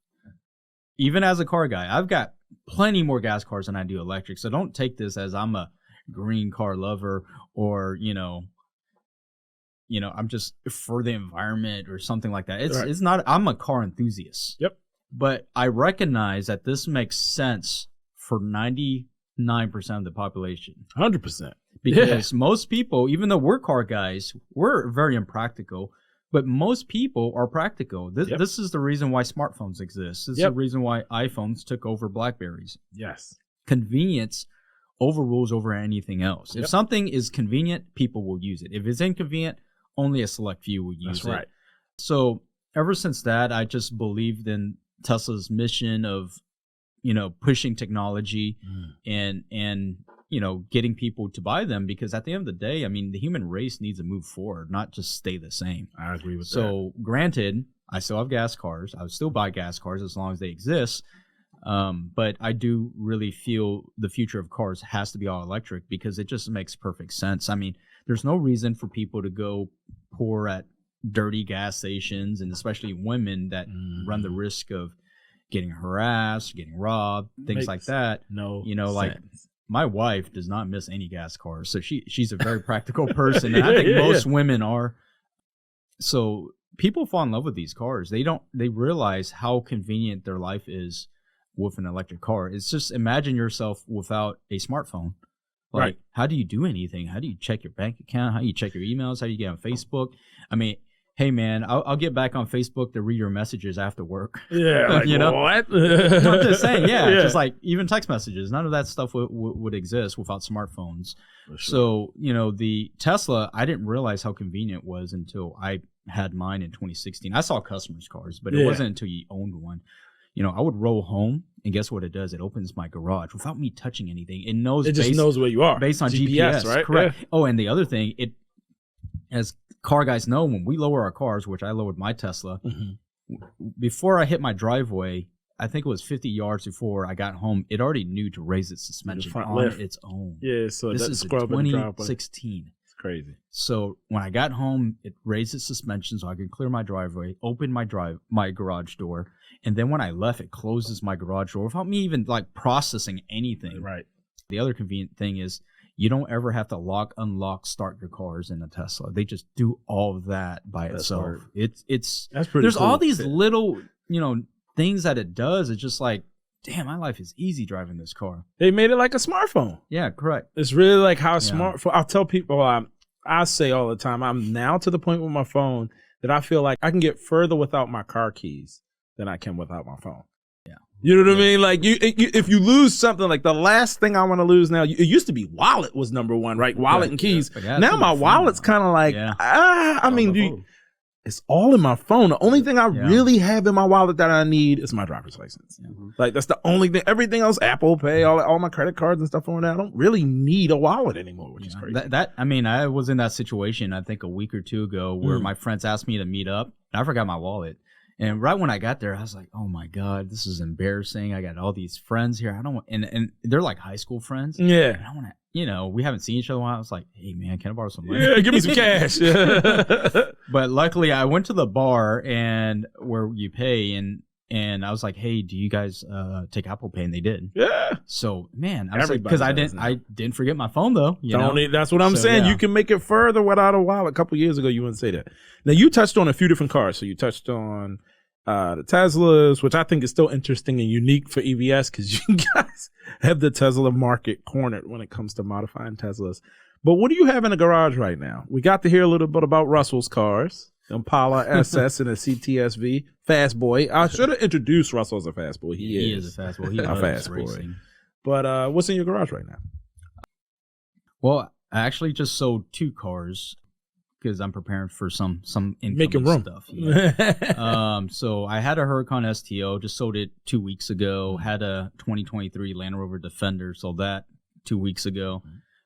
Even as a car guy, I've got plenty more gas cars than I do electric. So don't take this as I'm a green car lover or, I'm just for the environment or something like that. It's not. I'm a car enthusiast. Yep. But I recognize that this makes sense for 99% of the population. 100%. Because most people, even though we're car guys, we're very impractical. But most people are practical. This is the reason why smartphones exist. This is the reason why iPhones took over BlackBerries. Yes. Convenience overrules over anything else. If something is convenient, people will use it. If it's inconvenient, only a select few will use it. That's right. So ever since that, I just believed in Tesla's mission of, pushing technology and getting people to buy them, because at the end of the day, I mean, the human race needs to move forward, not just stay the same. I agree with that. So granted, I still have gas cars. I would still buy gas cars as long as they exist. But I do really feel the future of cars has to be all electric, because it just makes perfect sense. I mean, there's no reason for people to go pour at dirty gas stations, and especially women that run the risk of getting harassed, getting robbed, things like that. Like my wife does not miss any gas cars, so she's a very practical person, and I think most women are. So people fall in love with these cars. They realize how convenient their life is with an electric car. It's just, imagine yourself without a smartphone. Like, how do you do anything? How do you check your bank account? How do you check your emails? How do you get on Facebook? I mean, hey man, I'll get back on Facebook to read your messages after work. Yeah, like, what? No, I'm just saying, just like even text messages, none of that stuff would exist without smartphones. Sure. So, the Tesla, I didn't realize how convenient it was until I had mine in 2016. I saw customers' cars, but it wasn't until you owned one. I would roll home, and guess what it does? It opens my garage without me touching anything. It just knows where you are based on GPS, right? Correct. Yeah. Oh, and the other thing, as car guys know, when we lower our cars, which I lowered my Tesla, before I hit my driveway, I think it was 50 yards before I got home, it already knew to raise its suspension on its own. Yeah, so this is 2016. It's crazy. So when I got home, it raised its suspension so I could clear my driveway, open my garage door, and then when I left, it closes my garage door without me even like processing anything. Right. The other convenient thing is, you don't ever have to lock, unlock, start your cars in a Tesla. They just do all of that by itself. Hard. That's pretty There's cool. All these little, things that it does. It's just like, damn, my life is easy driving this car. They made it like a smartphone. Yeah, correct. It's really like how a smartphone. I'll tell people, I say all the time, I'm now to the point with my phone that I feel like I can get further without my car keys than I can without my phone. You know what I mean? Like if you lose something, like the last thing I want to lose now, it used to be wallet was number one, right? Wallet and keys. Now my wallet's kind of like, it's all in my phone. The only thing I really have in my wallet that I need is my driver's license. Like that's the only thing. Everything else, Apple Pay, all my credit cards and stuff on that. I don't really need a wallet anymore, which is crazy. I was in that situation, I think a week or two ago, where my friends asked me to meet up, and I forgot my wallet. And right when I got there, I was like, "Oh my god, this is embarrassing! I got all these friends here. I don't want," and they're like high school friends. Yeah, and I want to, we haven't seen each other in a while. I was like, "Hey man, can I borrow some money? Yeah, give me some cash." But luckily, I went to the bar and where you pay, and I was like, "Hey, do you guys take Apple Pay?" And they did. Yeah. So man, I was like, because I didn't forget my phone though. That's what I'm saying. Yeah. You can make it further without a wallet. A couple years ago, you wouldn't say that. Now you touched on a few different cars. So you touched on the Teslas, which I think is still interesting and unique for EVS, because you guys have the Tesla market cornered when it comes to modifying Teslas. But what do you have in the garage right now? We got to hear a little bit about Russell's cars. Impala SS and a CTSV. Fast boy. I should have introduced Russell as a fast boy. He is a fast boy. He loves fast racing. Boy. But what's in your garage right now? Well, I actually just sold 2 cars because I'm preparing for some incoming stuff. Yeah. So I had a Huracan STO, just sold it 2 weeks ago. Had a 2023 Land Rover Defender, sold that 2 weeks ago.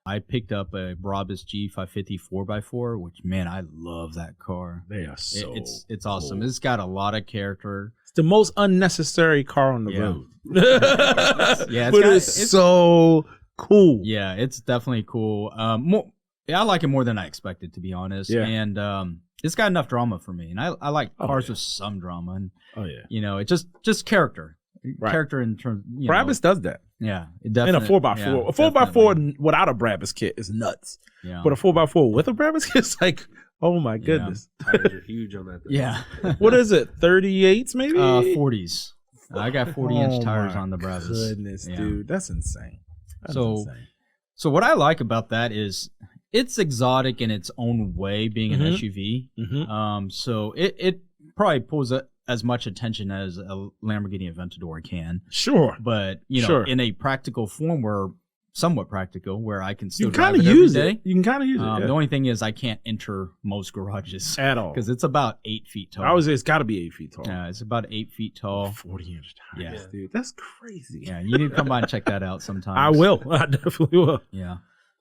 I picked up a Brabus G550 4x4, which, man, I love that car. They are so It's awesome. Cool. It's got a lot of character. It's the most unnecessary car on the road. But it's so cool. Yeah, it's definitely cool. I like it more than I expected, to be honest. Yeah. And it's got enough drama for me. And I like cars with some drama. And, it's just character. Right. Character in terms. Brabus does that. Yeah, it definitely. And a 4x4. Yeah, a 4x4 without a Brabus kit is nuts. Yeah. But a 4x4 with a Brabus kit is like, oh my goodness. Tires are huge on that thing. Yeah. What is it? 38s maybe? 40s. I got 40-inch tires my on the Brazos. Goodness, Yeah. dude, that's insane. That's So- insane. So what I like about that is it's exotic in its own way, being an Mhm. SUV. Mhm. So it probably pulls as much attention as a Lamborghini Aventador can. Sure. But you know, Sure. in a practical form, somewhat practical, where I can still You can drive kind it of every use day. it. You can kind of use it The only thing is I can't enter most garages at all. because it's about 8 feet tall. I would say it's got to be 8 feet tall. Yeah, it's about 8 feet tall. 40-inch tires, Yeah. dude. That's crazy. Yeah, you need to come by and check that out sometime. I will. I definitely will. Yeah.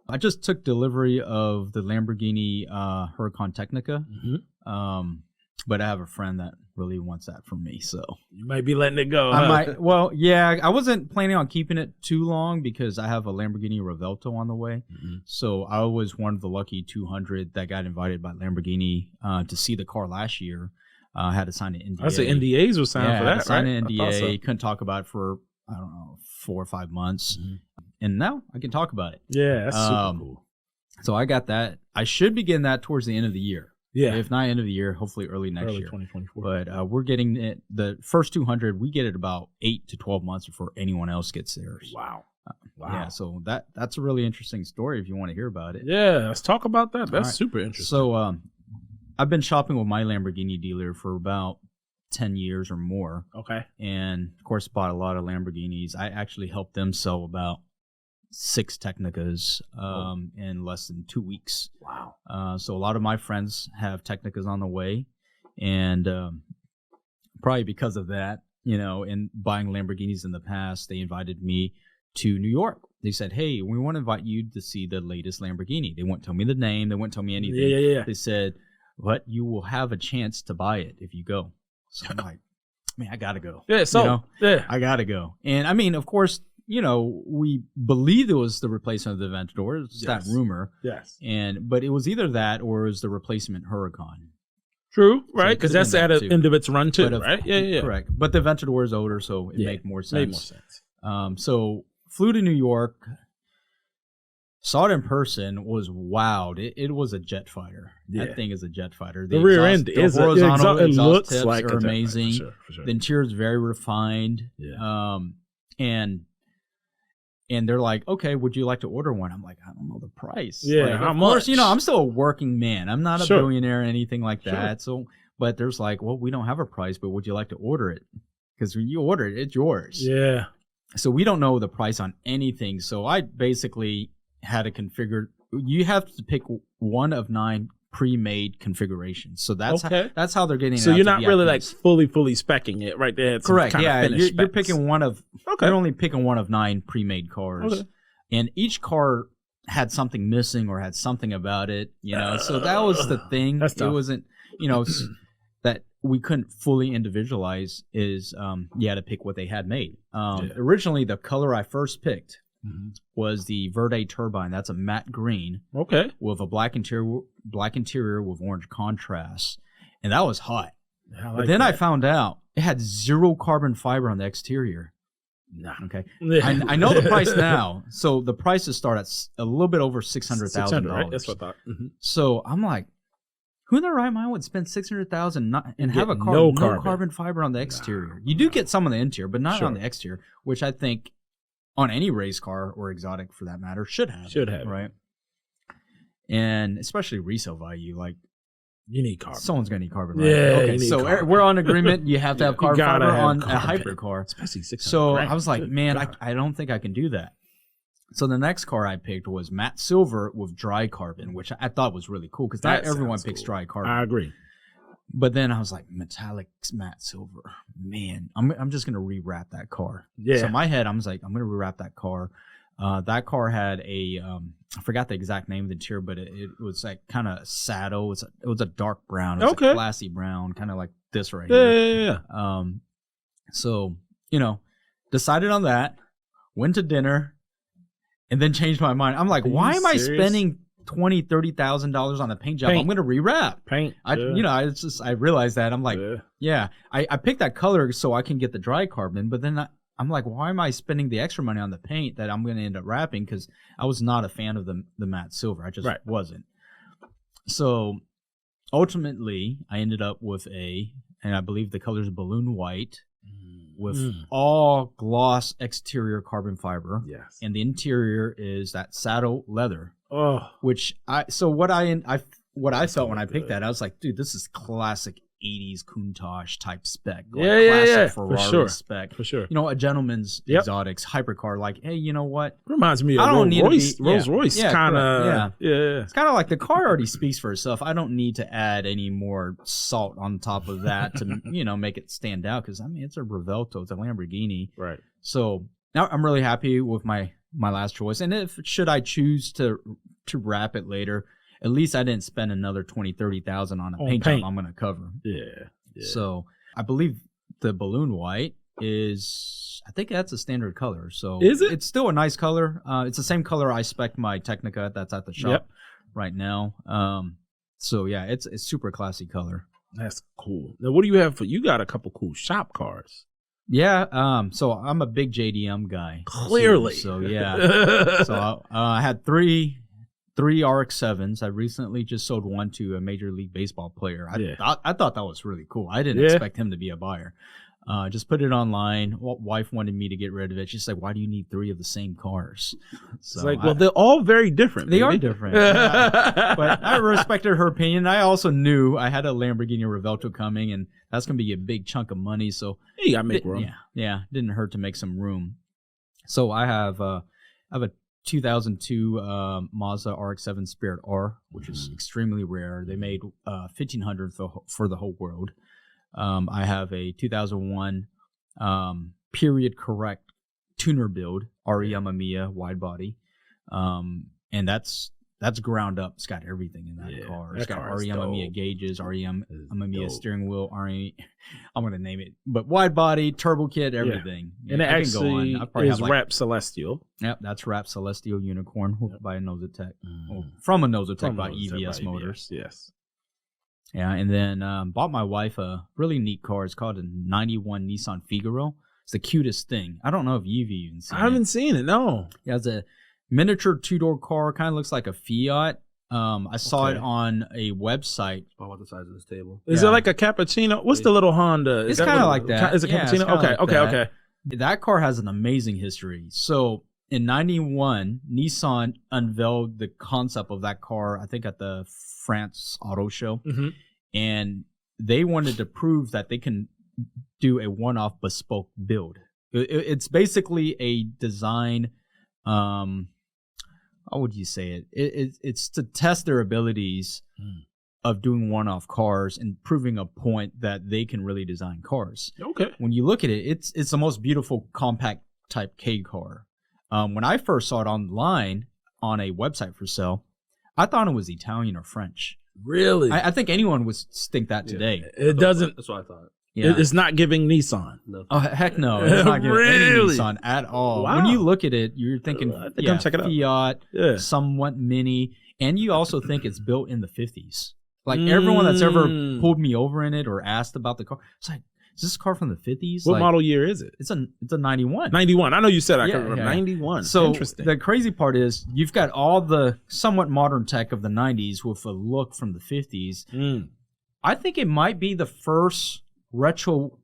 I just took delivery of the Lamborghini Huracan Technica, but I have a friend that really wants that from me, so You might be letting it go. I huh? might. Well, yeah, I wasn't planning on keeping it too long because I have a Lamborghini Revelto on the way. So I was one of the lucky 200 that got invited by Lamborghini to see the car last year. I had to sign an NDA. I say NDAs were signed for I had that, to sign right? an I thought so. NDA. Couldn't talk about it for I don't know 4 or 5 months, and now I can talk about it. Yeah, that's super cool. So I got that. I should be getting that towards the end of the year. Yeah, If not end of the year, hopefully early next early year. 2024. But we're getting it. The first 200, we get it about 8 to 12 months before anyone else gets theirs. Wow. Wow. Yeah, so that's a really interesting story if you want to hear about it. Yeah, let's talk about that. That's right. super interesting. So I've been shopping with my Lamborghini dealer for about 10 years or more. Okay. And of course, bought a lot of Lamborghinis. I actually helped them sell about 6 Technicas in less than 2 weeks. Wow. So a lot of my friends have Technicas on the way, and probably because of that, you know, in buying Lamborghinis in the past, they invited me to New York. They said, "Hey, we want to invite you to see the latest Lamborghini." They won't tell me the name. They won't tell me anything. Yeah. They said, "But you will have a chance to buy it if you go." So I'm like, "Man, I gotta go." Yeah. So You know? yeah. I gotta go. And I mean, of course, you know, we believed it was the replacement of the Aventador. It's that Yes. rumor. Yes. But it was either that or it was the replacement Huracan. True. So Right. it Because could've that's been at that the too. end of its run too. But of- Right. Yeah. Correct. But the Aventador is older, so it made more sense. Made more sense. So flew to New York, saw it in person, was wowed. It was a jet fighter. Yeah. That thing is a jet fighter. The rear end is the horizontal it exhaust looks tips like are a jet amazing. fighter, for sure. The interior is very refined. Yeah. And they're like, "Okay, would you like to order one?" I'm like, "I don't know the price." Yeah, Like, how of course, you know, much? I'm still a working man. I'm not a Sure. billionaire or anything like Sure. that. So, but there's like, "Well, we don't have a price, but would you like to order it?" Because when you order it, it's yours. Yeah. So we don't know the price on anything. So I basically had to configure. You have to pick one of 9 pre-made configurations. So that's Okay. that's how they're getting. So it out you're to not really like VIPs. fully speccing it right there. It's some Correct. kind of Yeah, finished you're specs. picking one of. Okay. You're only picking one of 9 pre-made cars, Okay. and each car had something missing or had something about it. You know, so that was the thing. That's It tough. wasn't, you know, that we couldn't fully individualize. Is you had to pick what they had made. Yeah. Originally, the color I first picked Mhm. was the Verde Turbine. That's a matte green Okay. with a black interior with orange contrast, and that was hot. Yeah, But then I found out it had 0 carbon fiber on the exterior. Nah. Okay, Yeah. I know the price now. So the prices start at a little bit over $600,000. right? That's what I thought. Mhm. So I'm like, who in their right mind would spend $600,000 and have a Get car no with no carbon. carbon fiber on the exterior? You do get some on the interior, but not on Sure. the exterior, which I think on any race car or exotic for that matter should have. Should have it. right? And especially resale value, like You need carbon. someone's gonna need carbon. Right? Yeah, Okay, you need so carbon. we're on agreement. You have to have You carbon gotta fiber have on a carbon. hybrid car. Especially 600 So grand. I was like, Good man, God. I don't think I can do that. So the next car I picked was matte silver with dry carbon, which I thought was really cool because not That everyone sounds picks cool. dry carbon. I agree. But then I was like, metallic matte silver. Man, I'm just gonna rewrap that car. Yeah. So in my head, I was like, I'm gonna rewrap that car. That car had a I forgot the exact name of the interior, but it was like kind of saddle. It was a dark brown. It was Okay. a classy brown, kind of like this right Yeah, here. yeah, yeah. So you know, decided on that. Went to dinner, and then changed my mind. I'm like, Are you why am I serious? spending $20,000-$30,000 on a paint job? Paint. I'm gonna rewrap. Paint. You know, I realized that. I'm like, yeah, I picked that color so I can get the dry carbon, but then I'm like, why am I spending the extra money on the paint that I'm going to end up wrapping? Because I was not a fan of the matte silver. I just Right. wasn't. So ultimately, I ended up with and I believe the color is balloon white with all gloss exterior carbon fiber. Yes. And the interior is that saddle leather. Oh, Which what I felt when I picked that, I was like, dude, this is classic 80s Countach type spec. Like classic Ferrari spec. For sure. You know, a gentleman's exotics hypercar. Like, hey, you know what? Reminds me of Rolls Royce kind of. Yeah. It's kind of like the car already speaks for itself. I don't need to add any more salt on top of that to, you know, make it stand out. Because, I mean, it's a Revuelto. It's a Lamborghini. Right. So now I'm really happy with my last choice. And if should I choose to wrap it later, at least I didn't spend another $20,000-$30,000 on a paint job I'm going to cover. Yeah. So I believe the balloon white is, I think that's a standard color. So is it? It's still a nice color. It's the same color I spec my Technica that's at the shop right now. So yeah, it's a super classy color. That's cool. Now, what do you have for? You got a couple cool shop cars. Yeah. So I'm a big JDM guy. Clearly. So yeah. So I had three RX-7s. I recently just sold one to a Major League Baseball player. I thought that was really cool. I didn't expect him to be a buyer. Just put it online. Wife wanted me to get rid of it. She's like, why do you need 3 of the same cars? So it's like, well, they're all very different. They are different. But I respected her opinion. I also knew I had a Lamborghini Revuelto coming, and that's going to be a big chunk of money. So you got to make room. Yeah. Didn't hurt to make some room. So I have a 2002 Mazda RX-7 Spirit R, which is extremely rare. They made 1,500 for the whole world. I have a 2001 period correct tuner build RE Yamaha wide body, and that's ground up. It's got everything in that car. It's got RE Yamaha gauges, RE Yamaha steering wheel, I'm gonna name it, but wide body, turbo kit, everything. Yeah. And it actually is Wrap Celestial. Yep, that's Wrap Celestial Unicorn by Inozetek, from Inozetek by EVS Motors. Yes. Yeah, and then bought my wife a really neat car. It's called a 91 Nissan Figaro. It's the cutest thing. I don't know if you've even seen it. I haven't seen it, no. Yeah, it's a miniature 2-door car. Kind of looks like a Fiat. I saw it on a website. About the size of this table. Is it like a cappuccino? What's the little Honda? It's kind of like that. Is it cappuccino? Okay. That car has an amazing history. So in 91, Nissan unveiled the concept of that car, I think at the France Auto Show. And they wanted to prove that they can do a one-off bespoke build. It's basically a design, how would you say it? It's to test their abilities of doing one-off cars and proving a point that they can really design cars. Okay. When you look at it, it's the most beautiful compact type K car. When I first saw it online on a website for sale, I thought it was Italian or French. Really? I think anyone would think that today. It doesn't. That's what I thought. Yeah. It's not giving Nissan. No. Oh, heck no. It's not giving any Nissan at all. Wow. When you look at it, you're thinking check it out. Fiat, somewhat mini, and you also think it's built in the 50s. Like everyone that's ever pulled me over in it or asked about the car, it's like, is this car from the 50s? What model year is it? It's a 91. 91. I know you said I can remember. 91. So interesting. The crazy part is you've got all the somewhat modern tech of the 90s with a look from the 50s. I think it might be the first retro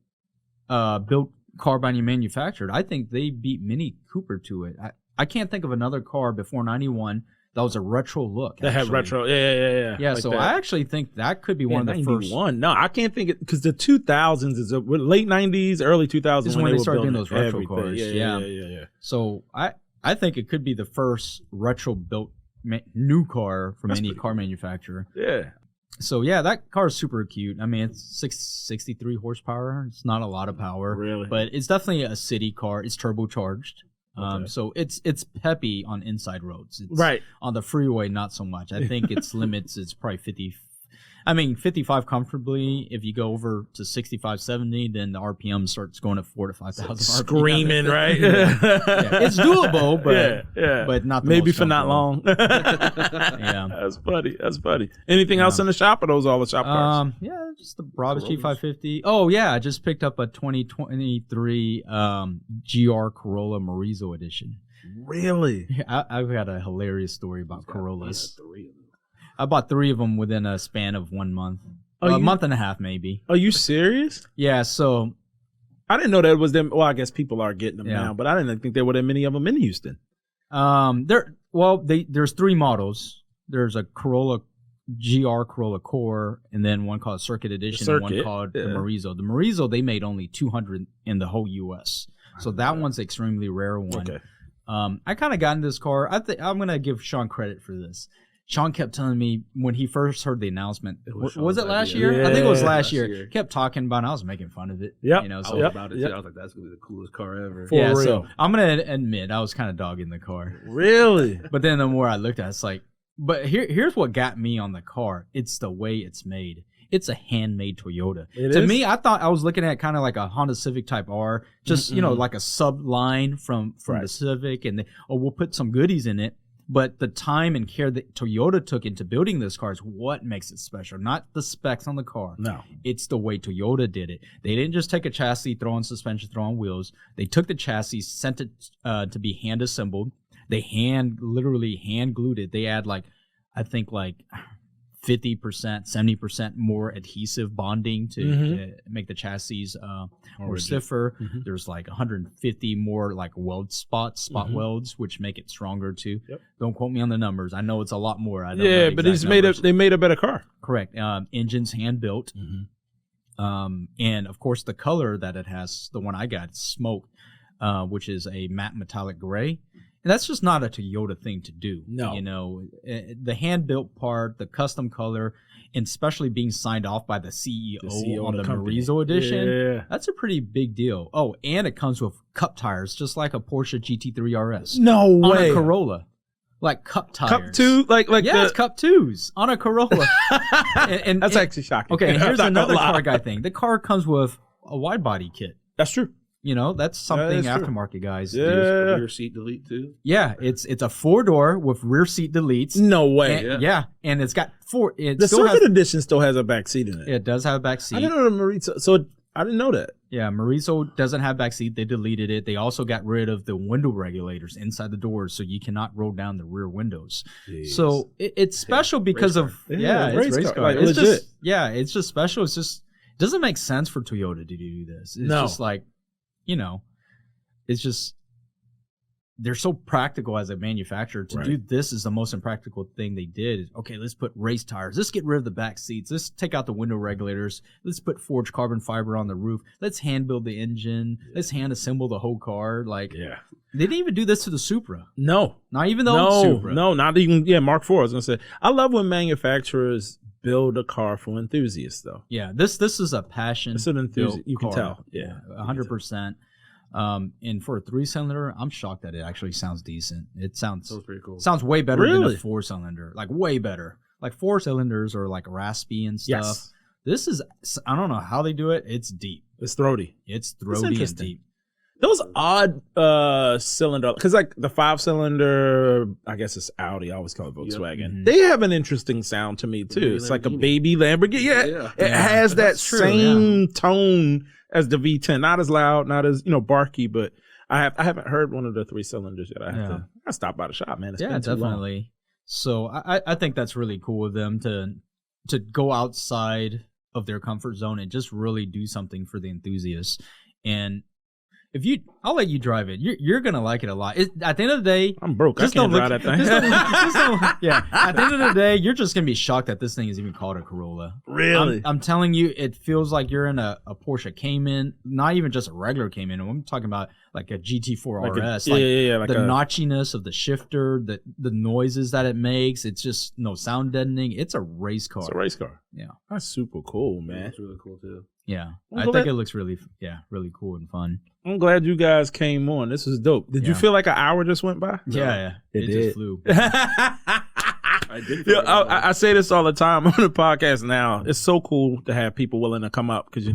built car by any manufacturer. I think they beat Mini Cooper to it. I can't think of another car before 91 that was a retro look. That had retro. Yeah. Yeah, like so I actually think that could be one of the 91. First. No, I can't think it because the 2000s is late 90s, early 2000s is when they started doing those retro cars. Yeah. So I think it could be the first retro built new car from any car manufacturer. Yeah. So yeah, that car is super cute. I mean, it's 63 horsepower. It's not a lot of power, really, but it's definitely a city car. It's turbocharged. So it's peppy on inside roads. It's right. On the freeway, not so much. I think its limits is probably 50. I mean, 55 comfortably. If you go over to 65, 70, then the RPM starts going to 4,000 to 5,000. Screaming, right? It's doable, but not the maybe most for not long. Yeah, that's funny. Anything else in the shop, or those all the shop cars? Yeah, just the Brabus G550. Oh yeah, I just picked up a 2023 GR Corolla Morizo edition. Really? I've got a hilarious story about Corollas. I bought 3 of them within a span of 1 month. A month and a half, maybe. Are you serious? Yeah, so I didn't know that was them. Well, I guess people are getting them now, but I didn't think there were that many of them in Houston. There's 3 models. There's a Corolla GR Corolla Core, and then one called Circuit Edition, and one called the Marizo. The Marizo, they made only 200 in the whole U.S., so that one's an extremely rare one. Okay. I kind of got in this car. I'm gonna give Sean credit for this. Sean kept telling me when he first heard the announcement. Was it last year? Yeah. I think it was last year. Kept talking about it. I was making fun of it. Yep. You know, I so was about it too. I was like, that's gonna be the coolest car ever. For real. so I'm gonna admit I was kind of dogging the car. Really? But then the more I looked at it, it's like, but here's what got me on the car. It's the way it's made. It's a handmade Toyota. To me, I thought I was looking at kind of like a Honda Civic Type R, just you know, like a sub line from the Civic, and we'll put some goodies in it. But the time and care that Toyota took into building this car is what makes it special. Not the specs on the car. No. It's the way Toyota did it. They didn't just take a chassis, throw on suspension, throw on wheels. They took the chassis, sent it to be hand assembled. They literally hand glued it. They add I think 50%, 70% more adhesive bonding to make the chassis more stiffer. There's 150 more weld spot welds, which make it stronger too. Yep. Don't quote me on the numbers. I know it's a lot more. I don't know but they made a better car. Correct. Engine's hand built. And of course the color that it has, the one I got, is smoke, which is a matte metallic gray. And that's just not a Toyota thing to do. No. You know, the hand-built part, the custom color, and especially being signed off by the CEO on the Marizo edition, that's a pretty big deal. Oh, and it comes with cup tires, just like a Porsche GT3 RS. No way. On a Corolla. Cup tires. Cup 2? It's Cup 2s on a Corolla. and that's actually shocking. Okay, and here's another car guy thing. The car comes with a wide-body kit. That's true. You know, that's something aftermarket guys do. Rear seat delete too. Yeah, it's a 4-door with rear seat deletes. No way. And, and it's got 4. The Circuit Edition still has a back seat in it. It does have a back seat. I didn't know the Marizo. So I didn't know that. Yeah, Marizo doesn't have back seat. They deleted it. They also got rid of the window regulators inside the doors, so you cannot roll down the rear windows. Jeez. So it's special because of it's race car. It's legit. It's just special. It's just doesn't make sense for Toyota to do this. It's just you know, it's just they're so practical as a manufacturer. To do this is the most impractical thing they did. Okay, let's put race tires. Let's get rid of the back seats. Let's take out the window regulators. Let's put forged carbon fiber on the roof. Let's hand build the engine. Let's hand assemble the whole car. They didn't even do this to the Supra. No. Not even the old Supra. No, not even, Mark IV, I was going to say. I love when manufacturers build a car for enthusiasts, though. Yeah, this is a passion. It's an enthusiast. You can tell. Yeah, 100%. And for a 3-cylinder, I'm shocked that it actually sounds decent. It sounds pretty cool. Sounds way better than a 4-cylinder. Way better. 4-cylinders are raspy and stuff. Yes. This is, I don't know how they do it. It's deep. It's throaty. It's throaty and deep. Those odd cylinder, because the 5-cylinder, I guess it's Audi. I always call it Volkswagen. Yep. Mm-hmm. They have an interesting sound to me too. It's like a baby Lamborghini. Yeah. It has that same tone as the V10. Not as loud, not as barky, but I haven't heard one of the 3-cylinders yet. I stopped by the shop, man. It's been too definitely. Long. So I think that's really cool of them to go outside of their comfort zone and just really do something for the enthusiasts. And I'll let you drive it. You're gonna like it a lot. At the end of the day, I'm broke. I can't drive that thing. At the end of the day, you're just gonna be shocked that this thing is even called a Corolla. Really? I'm telling you, it feels like you're in a Porsche Cayman. Not even just a regular Cayman. I'm talking about a GT4 RS. The notchiness of the shifter, the noises that it makes. It's just no sound deadening. It's a race car. It's a race car. Yeah, that's super cool, man. It's really cool too. Yeah, I think it looks really cool and fun. I'm glad you guys came on. This is dope. Did you feel like an hour just went by? Yeah. It just flew. I did. I say this all the time on the podcast now. It's so cool to have people willing to come up because,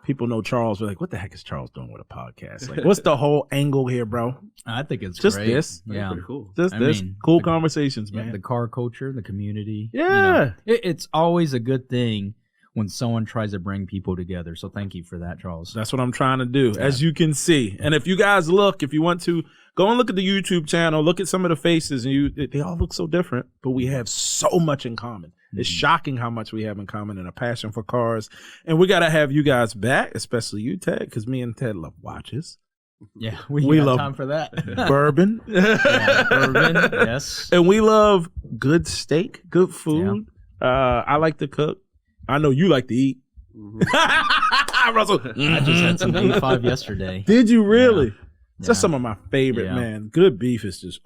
people know Charles. We're like, what the heck is Charles doing with a podcast? What's the whole angle here, bro? I think it's just great. This. Yeah. Pretty cool. Just this. Cool conversations, man. The car culture, the community. Yeah. It's always a good thing when someone tries to bring people together. So thank you for that, Charles. That's what I'm trying to do, as you can see. And if you guys if you want to, go and look at the YouTube channel, look at some of the faces, and they all look so different, but we have so much in common. It's shocking how much we have in common and a passion for cars. And we got to have you guys back, especially you, Ted, because me and Ted love watches. Yeah, we love time for that. Bourbon. Yeah, bourbon, yes. And we love good steak, good food. Yeah. I like to cook. I know you like to eat. Russell. I just had some A5 yesterday. Did you really? Yeah. It's just some of my favorite, man. Good beef is just,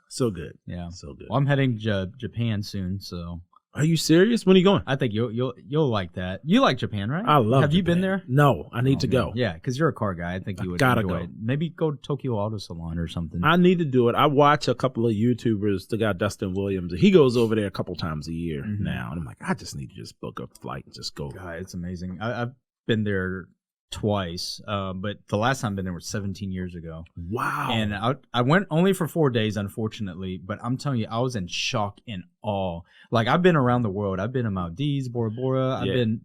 so good. Yeah. So good. Well, I'm heading to Japan soon, so. Are you serious? When are you going? I think you'll like that. You like Japan, right? I love Have Japan. you been there? No, I need to go. Yeah, because you're a car guy. I think you would gotta enjoy go. it. Maybe go to Tokyo Auto Salon or something. I need to do it. I watch a couple of YouTubers, the guy Dustin Williams. He goes over there a couple times a year now. And I'm like, I just need to just book a flight and just go. God, it's amazing. I've been there twice, but the last time I've been there was 17 years ago. Wow. And I went only for 4 days, unfortunately, but I'm telling you, I was in shock and awe. Like, I've been around the world. I've been to Maldives, Bora Bora. I've been,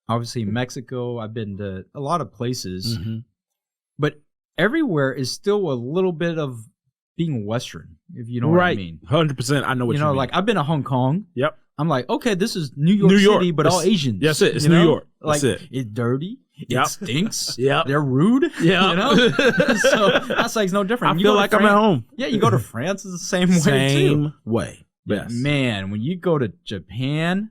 obviously Mexico. I've been to a lot of places, but everywhere is still a little bit of being Western, if you know what I mean. 100%. I know what you mean. Like, I've been to Hong Kong. Yep. I'm like, okay, this is New York City, but all Asians. That's it. It's New York. Like, That's it. It's dirty. It stinks. Yep. They're rude. Yeah. You know? So that's like no different. I feel like I'm at home. Yeah, you go to France, it's the same way, too. Same way. But Yes. man, when you go to Japan,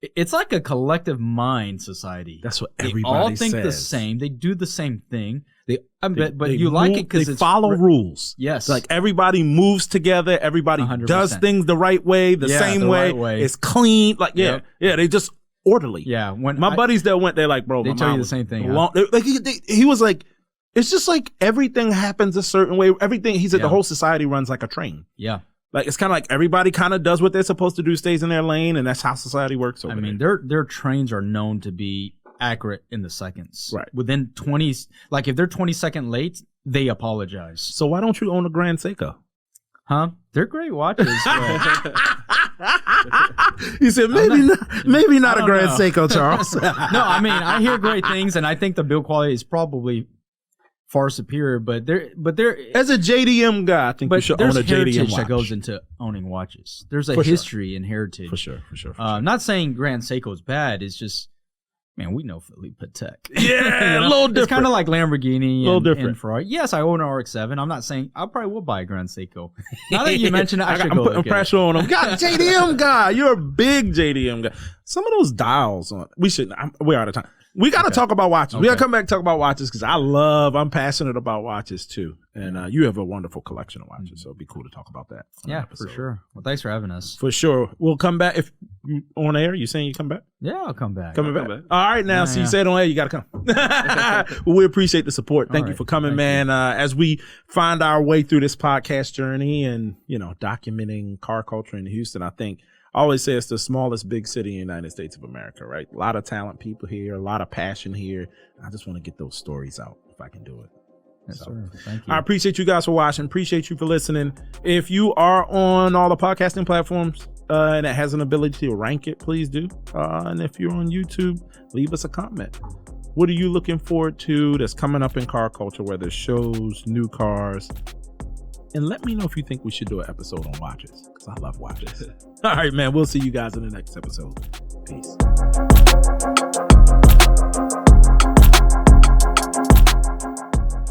it's like a collective mind society. That's what They everybody all think says. the same. They do the same thing. But you like it because they follow rules. Yes. Like everybody moves together. Everybody 100%. does things the right way, the same way. right way. It's clean. Like, Yep. they just orderly. Yeah. When My buddies that went, they're like, bro, they my tell mom you the was same thing. long- like he was like, it's just like everything happens a certain way. Everything, he said, the whole society runs like a train. Yeah. Like, it's kind of like everybody kind of does what they're supposed to do, stays in their lane, and that's how society works over I mean, there. their trains are known to be accurate in the seconds. Right. Within 20, like if they're 20 seconds late, they apologize. So why don't you own a Grand Seiko? Huh? They're great watches. But He said, maybe not a Grand know. Seiko, Charles. no, I mean, I hear great things, and I think the build quality is probably far superior. But there, As a JDM guy, I think you should own a JDM heritage watch. that goes into owning watches. There's a For sure. history and heritage. For sure. I'm not saying Grand Seiko is bad. It's just, man, we know Philippe Patek. Yeah, a little different. It's kind of like Lamborghini different. and Ferrari. Yes, I own an RX-7. I'm not saying I probably will buy a Grand Seiko. Now that you mention it, I'm putting pressure on him. God, JDM guy, you're a big JDM guy. Some of those dials on. We're out of time. We got to talk about watches. We got to come back and talk about watches because I'm passionate about watches too. And you have a wonderful collection of watches, so it'd be cool to talk about that. Yeah, for sure. Well, thanks for having us. For sure. We'll come back. If you on air, you saying you come back? Yeah, I'll come back. Coming back. All right, now. So you said on air, you got to come. Well, we appreciate the support. Thank you for coming, man. As we find our way through this podcast journey and, documenting car culture in Houston, I think I always say it's the smallest big city in the United States of America, right? A lot of talent people here, a lot of passion here. I just want to get those stories out if I can do it. Yes, sir. Thank you. I appreciate you guys for watching. Appreciate you for listening. If you are on all the podcasting platforms and it has an ability to rank it, please do. And if you're on YouTube, leave us a comment. What are you looking forward to that's coming up in car culture, whether it's shows, new cars? And let me know if you think we should do an episode on watches, because I love watches. All right, man. We'll see you guys in the next episode. Peace.